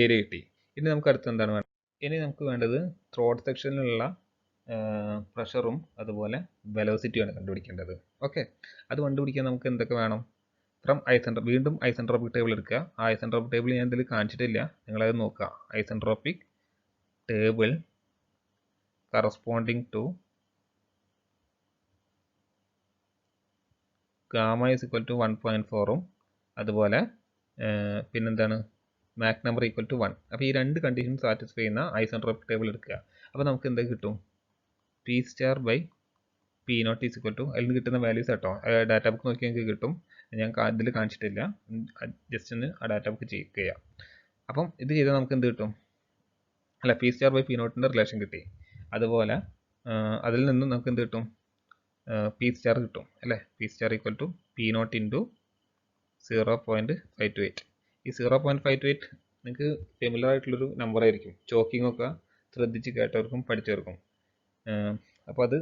ഏരിയ കിട്ടി. ഇനി നമുക്ക് അടുത്ത് എന്താണ് വേണ്ടത്? ഇനി നമുക്ക് വേണ്ടത് ത്രോട്ട് സെക്ഷനിലുള്ള പ്രഷറും അതുപോലെ വെലോസിറ്റിയാണ് കണ്ടുപിടിക്കേണ്ടത്. ഓക്കെ, അത് കണ്ടുപിടിക്കാൻ നമുക്ക് എന്തൊക്കെ വേണം? ഫ്രം വീണ്ടും ഐസെൻട്രോപിക് ടേബിൾ എടുക്കുക. ആ ഐസെൻട്രോപിക് ടേബിൾ ഞാൻ ഇതിൽ കാണിച്ചിട്ടില്ല, നിങ്ങളത് നോക്കുക. Isentropic table corresponding to gamma is equal to 1.4ഉം അതുപോലെ പിന്നെന്താണ് മാക് നമ്പർ ഈക്വൽ ടു 1. അപ്പോൾ ഈ രണ്ട് കണ്ടീഷൻ സാറ്റിസ്ഫൈ ചെയ്യുന്ന ഐസെൻട്രോപിക് ടേബിൾ എടുക്കുക. അപ്പോൾ നമുക്ക് എന്തൊക്കെ കിട്ടും? P star by P0 is equal to, അതിൽ നിന്ന് കിട്ടുന്ന വാല്യൂസ് കേട്ടോ, ഡാറ്റ ബുക്ക് നോക്കി നിങ്ങൾക്ക് കിട്ടും. ഞാൻ ഇതിൽ കാണിച്ചിട്ടില്ല, ജസ്റ്റ് ഒന്ന് ആ ഡാറ്റ ബുക്ക് ചെക്ക് ചെയ്യാം. അപ്പം ഇത് ചെയ്താൽ നമുക്ക് എന്ത് കിട്ടും? അല്ല, P സ്റ്റാർ ബൈ P0ൻ്റെ റിലേഷൻ കിട്ടി. അതുപോലെ അതിൽ നിന്നും നമുക്ക് എന്ത് കിട്ടും? P സ്റ്റാർ കിട്ടും അല്ലേ. P star equal to P0 into 0.528. ഈ 0.528 നിങ്ങൾക്ക് ഫെമിലർ ആയിട്ടുള്ളൊരു നമ്പർ ആയിരിക്കും. ചോക്കിംഗ് ഒക്കെ ശ്രദ്ധിച്ച് കേട്ടവർക്കും പഠിച്ചവർക്കും. അപ്പോൾ അത്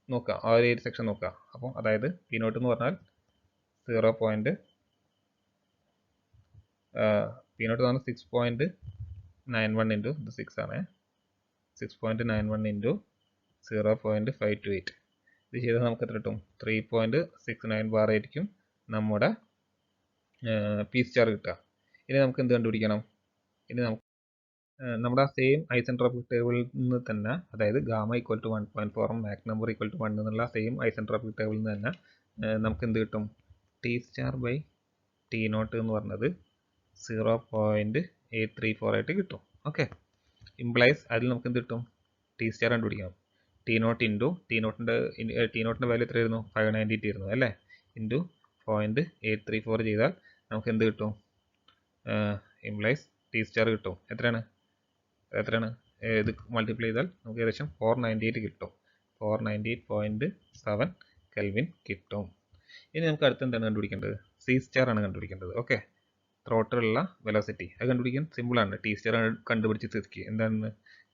നോക്കുക, ആ ഒരു സെക്ഷൻ നോക്കുക. അപ്പോൾ അതായത് P0 എന്ന് പറഞ്ഞാൽ P0 എന്ന് പറഞ്ഞാൽ 6.91 ഇൻറ്റു ഇത് 6 ആണ്, 6.91 ഇൻറ്റു 0.528. ഇത് ചെയ്താൽ നമുക്ക് എത്ര കിട്ടും? 3.69 ബാർ ആയിരിക്കും നമ്മുടെ P സ്റ്റാർ കിട്ടുക. ഇനി നമുക്ക് എന്ത് കണ്ടുപിടിക്കണം? ഇനി നമുക്ക് നമ്മുടെ സെയിം ഐസെൻട്രോപിക് ടേബിളിൽ നിന്ന് തന്നെ, അതായത് ഗാമ ഈക്വൽ ടു 1.4ഉം മാക് നമ്പർ ഈക്വൽ ടു 1 എന്നുള്ള സെയിം ഐസെൻട്രോപിക് ടേബിളിൽ നിന്ന് തന്നെ നമുക്ക് എന്ത് കിട്ടും? T സ്റ്റാർ ബൈ T0 എന്ന് പറഞ്ഞത് 0.834 ആയിട്ട് കിട്ടും. ഓക്കെ, ഇംപ്ലൈസ് അതിൽ നമുക്ക് എന്ത് കിട്ടും? T സ്റ്റാർ കണ്ടുപിടിക്കണം. T0 ഇൻറ്റു T0ൻ്റെ വാല്യൂ എത്രയായിരുന്നു? 598 ആയിരുന്നു അല്ലേ. ഇൻറ്റു 0.834 ചെയ്താൽ നമുക്ക് എന്ത് കിട്ടും? ഇംപ്ലൈസ് T സ്റ്റാർ കിട്ടും. എത്രയാണ്? ഇത് മൾട്ടിപ്ലൈ ചെയ്താൽ നമുക്ക് ഏകദേശം 498 കിട്ടും. 498.7 കെൽവിൻ കിട്ടും. ഇനി നമുക്ക് അടുത്ത് എന്താണ് കണ്ടുപിടിക്കേണ്ടത്? സി സ്റ്റാർ ആണ് കണ്ടുപിടിക്കേണ്ടത്. ഓക്കെ, ത്രോട്ടിലുള്ള വെലോസിറ്റി അത് കണ്ടുപിടിക്കാൻ സിമ്പിളാണ്. ടി സ്റ്റാർ കണ്ടുപിടിച്ച് തീർക്കുക. എന്താണ്?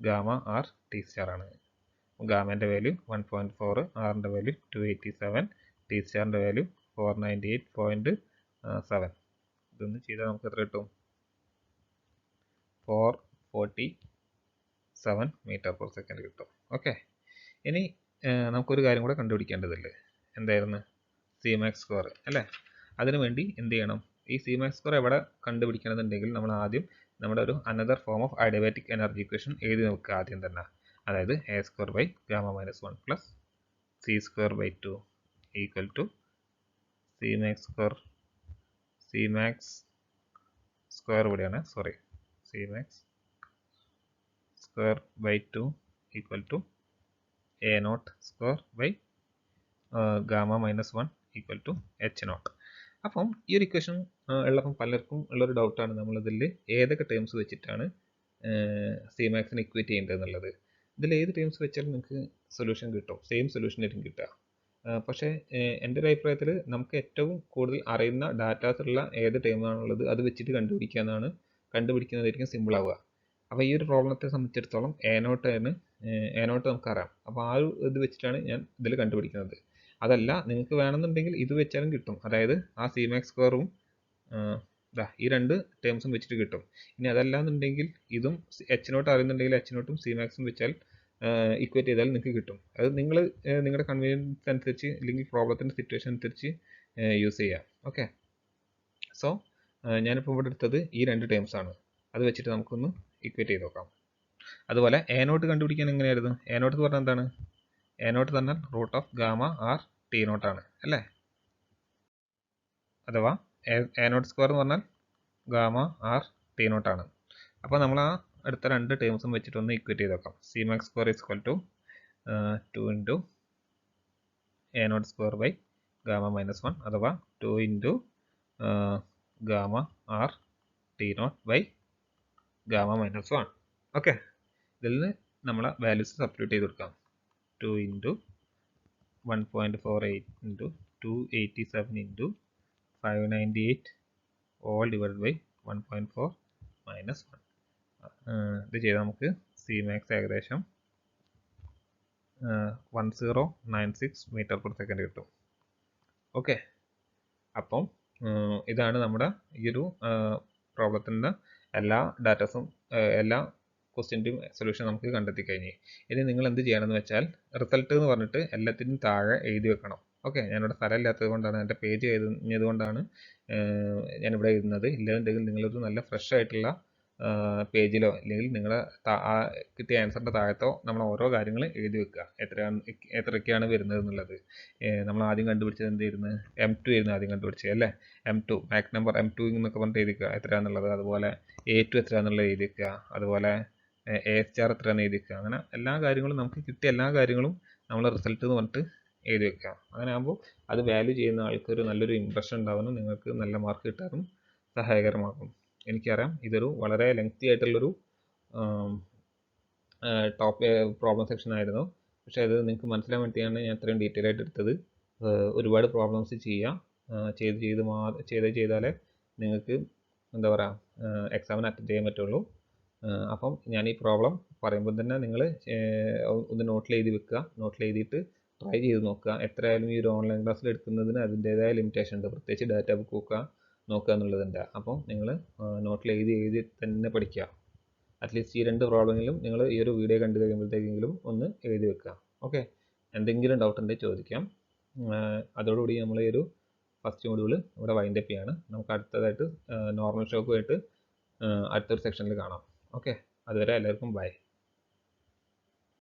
ഗാമ ആർ ടി സ്റ്റാർ ആണ്. ഗാമേൻ്റെ വാല്യൂ 1.4, ആറിൻ്റെ വാല്യൂ 287, ടി സ്റ്റാറിൻ്റെ വാല്യൂ 498.7. ഇതൊന്ന് ചെയ്താൽ നമുക്ക് എത്ര കിട്ടും? 447 മീറ്റർ/സെക്കൻഡ് കിട്ടും. ഓക്കെ, ഇനി നമുക്കൊരു കാര്യം കൂടെ കണ്ടുപിടിക്കേണ്ടതുണ്ട്. എന്തായിരുന്നു? സി മാക്സ് സ്ക്വയർ അല്ലേ? അതിനു വേണ്ടി എന്ത് ചെയ്യണം? ഈ സി മാക്സ് സ്ക്വയർ എവിടെ കണ്ടുപിടിക്കണമെന്നുണ്ടെങ്കിൽ നമ്മൾ ആദ്യം നമ്മുടെ ഒരു another form of adiabatic energy equation എഴുതി നോക്കുക ആദ്യം തന്നെ. അതായത് A square by gamma minus 1 plus C square by 2 equal to C max square ഇവിടെയാണ്, sorry, C max square by 2 equal to A naught square by gamma minus 1 equal to H naught. അപ്പം ഈ ഒരു equation ഉള്ളപ്പം പലർക്കും ഉള്ളൊരു ഡൗട്ടാണ് നമ്മളിതിൽ ഏതൊക്കെ terms വെച്ചിട്ടാണ് സി മാക്സിനെ ഇക്വേറ്റ് ചെയ്യേണ്ടത് എന്നുള്ളത്. ഇതിൽ ഏത് ടേംസ് വെച്ചാലും നിങ്ങൾക്ക് സൊല്യൂഷൻ കിട്ടും, സെയിം സൊല്യൂഷൻ ആയിരിക്കും കിട്ടുക. പക്ഷേ എൻ്റെ ഒരു അഭിപ്രായത്തിൽ നമുക്ക് ഏറ്റവും കൂടുതൽ അറിയുന്ന ഡാറ്റാസ് ഉള്ള ഏത് ടേമാണുള്ളത് അത് വെച്ചിട്ട് കണ്ടുപിടിക്കുന്നതായിരിക്കും സിമ്പിൾ ആവുക. അപ്പോൾ ഈ ഒരു പ്രോബ്ലത്തെ സംബന്ധിച്ചിടത്തോളം എ നോട്ട് നമുക്കറിയാം. അപ്പോൾ ആ ഒരു ഇത് വെച്ചിട്ടാണ് ഞാൻ ഇതിൽ കണ്ടുപിടിക്കുന്നത്. അതല്ല നിങ്ങൾക്ക് വേണമെന്നുണ്ടെങ്കിൽ ഇത് വെച്ചാലും കിട്ടും. അതായത് ആ സി മാക്സ് സ്ക്വയറും ഈ രണ്ട് ടേംസും വെച്ചിട്ട് കിട്ടും. ഇനി അതല്ല എന്നുണ്ടെങ്കിൽ ഇതും എച്ച് നോട്ട് അറിയുന്നുണ്ടെങ്കിൽ എച്ച് നോട്ടും സി മാക്സും വെച്ചാൽ ഇക്വേറ്റ് ചെയ്താൽ നിങ്ങൾക്ക് കിട്ടും. അത് നിങ്ങൾ നിങ്ങളുടെ കൺവീനിയൻസ് അനുസരിച്ച് അല്ലെങ്കിൽ പ്രോബ്ലത്തിൻ്റെ സിറ്റുവേഷൻ അനുസരിച്ച് യൂസ് ചെയ്യാം. ഓക്കെ, സോ ഞാനിപ്പോൾ ഇവിടെ എടുത്തത് ഈ രണ്ട് ടേംസ് ആണ്. അത് വെച്ചിട്ട് നമുക്കൊന്ന് ഇക്വേറ്റ് ചെയ്ത് നോക്കാം. അതുപോലെ എ നോട്ട് കണ്ടുപിടിക്കാൻ എങ്ങനെയായിരുന്നു? എ നോട്ട് എന്ന് പറഞ്ഞാൽ എന്താണ്? എ നോട്ട് പറഞ്ഞാൽ root of gamma R T നോട്ടാണ് അല്ലേ? അഥവാ എ നോട്ട് സ്ക്വയർ എന്ന് പറഞ്ഞാൽ ഗാമ ആർ ടി നോട്ടാണ്. അപ്പോൾ നമ്മൾ ആ അടുത്ത രണ്ട് ടേംസും വെച്ചിട്ടൊന്ന് ഇക്വേറ്റ് ചെയ്ത് നോക്കാം. C max square is equal to 2 into A naught square by gamma minus 1 അഥവാ 2 into gamma R T not by gamma minus 1. Okay, ഇതിൽ നിന്ന് നമ്മളെ വാല്യൂസ് സബ്സ്റ്റിറ്റ്യൂട്ട് ചെയ്ത് കൊടുക്കാം. 2 into 1.48 into 287 into 598 all divide by 1.4 minus 1. ഇത് ചെയ്താൽ നമുക്ക് C max ഏകദേശം 1096 മീറ്റർ/സെക്കൻഡ് കിട്ടും. ഓക്കെ, അപ്പം ഇതാണ് നമ്മുടെ ഈ ഒരു പ്രോബ്ലത്തിൻ്റെ എല്ലാ ഡാറ്റാസും എല്ലാ ക്വസ്റ്റ്യൻ്റെയും സൊല്യൂഷൻ നമുക്ക് കണ്ടെത്തി കഴിഞ്ഞ്. ഇനി നിങ്ങൾ എന്ത് ചെയ്യണമെന്ന് വെച്ചാൽ റിസൾട്ട് എന്ന് പറഞ്ഞിട്ട് എല്ലാത്തിനും താഴെ എഴുതി വെക്കണം. ഓക്കെ, ഞാനിവിടെ സ്ഥലമില്ലാത്തത് കൊണ്ടാണ്, എൻ്റെ പേജ് കഴിഞ്ഞത് കൊണ്ടാണ് ഞാനിവിടെ എഴുതുന്നത്. ഇല്ലാന്നുണ്ടെങ്കിൽ നിങ്ങളൊരു നല്ല ഫ്രഷ് ആയിട്ടുള്ള പേജിലോ അല്ലെങ്കിൽ നിങ്ങളെ കിട്ടിയ ആൻസറിൻ്റെ താഴത്തോ നമ്മൾ ഓരോ കാര്യങ്ങൾ എഴുതി വെക്കുക. എത്രയൊക്കെയാണ് വരുന്നത് എന്നുള്ളത്. നമ്മൾ ആദ്യം കണ്ടുപിടിച്ചത് എന്തായിരുന്നു? M2 ആയിരുന്നു ആദ്യം കണ്ടുപിടിച്ചത് അല്ലേ? M2 മാക് നമ്പർ M2 എന്നൊക്കെ പറഞ്ഞിട്ട് എഴുതിക്കുക എത്രയാണെന്നുള്ളത്. അതുപോലെ A2 എത്രയാണെന്നുള്ളത് എഴുതി വെക്കുക. അതുപോലെ A സ്റ്റാർ എത്രയാണെന്ന് എഴുതി വെക്കുക. അങ്ങനെ എല്ലാ കാര്യങ്ങളും നമുക്ക് കിട്ടിയ എല്ലാ കാര്യങ്ങളും നമ്മൾ റിസൾട്ട് എന്ന് പറഞ്ഞിട്ട് എഴുതി വെക്കുക. അങ്ങനെ ആകുമ്പോൾ അത് വാല്യൂ ചെയ്യുന്ന ആൾക്കൊരു നല്ലൊരു ഇമ്പ്രഷൻ ഉണ്ടാവാനും നിങ്ങൾക്ക് നല്ല മാർക്ക് കിട്ടാനും സഹായകരമാകും. എനിക്കറിയാം ഇതൊരു വളരെ ലെങ്തി ആയിട്ടുള്ളൊരു പ്രോബ്ലം സെക്ഷൻ ആയിരുന്നു. പക്ഷേ അത് നിങ്ങൾക്ക് മനസ്സിലാൻ വേണ്ടിയാണ് ഞാൻ ഇത്രയും ഡീറ്റെയിൽ ആയിട്ട് എടുത്തത്. ഒരുപാട് പ്രോബ്ലംസ് ചെയ്താലേ നിങ്ങൾക്ക് എന്താ പറയുക എക്സാമിന് അറ്റൻഡ് ചെയ്യാൻ പറ്റുള്ളൂ. അപ്പം ഞാൻ ഈ പ്രോബ്ലം പറയുമ്പോൾ തന്നെ നിങ്ങൾ ഒന്ന് നോട്ടിൽ എഴുതി വെക്കുക. നോട്ടിൽ എഴുതിയിട്ട് ട്രൈ ചെയ്ത് നോക്കുക. എത്രയായാലും ഈ ഒരു ഓൺലൈൻ ക്ലാസ്സിൽ എടുക്കുന്നതിന് അതിൻ്റേതായ ലിമിറ്റേഷൻ ഉണ്ട്. പ്രത്യേകിച്ച് ഡാറ്റ ബുക്ക് നോക്കുക എന്നുള്ളതുണ്ട്. അപ്പോൾ നിങ്ങൾ നോട്ടിൽ എഴുതി തന്നെ പഠിക്കുക. അറ്റ്ലീസ്റ്റ് ഈ രണ്ട് പ്രോബ്ലമെങ്കിലും നിങ്ങൾ ഈ ഒരു വീഡിയോ കണ്ടു കഴിയുമ്പോഴത്തേക്കെങ്കിലും ഒന്ന് എഴുതി വെക്കുക. ഓക്കെ, എന്തെങ്കിലും ഡൗട്ട് ഉണ്ടെങ്കിൽ ചോദിക്കാം. അതോടുകൂടി നമ്മൾ ഈ ഒരു ഫസ്റ്റ് മൊഡ്യൂൾ ഇവിടെ വൈൻഡ് അപ്പ് ചെയ്യാണ്. നമുക്ക് അടുത്തതായിട്ട് നോർമൽ ഷോക്കുമായിട്ട് അടുത്തൊരു സെക്ഷനിൽ കാണാം. ഓക്കെ, അതുവരെ എല്ലാവർക്കും ബൈ.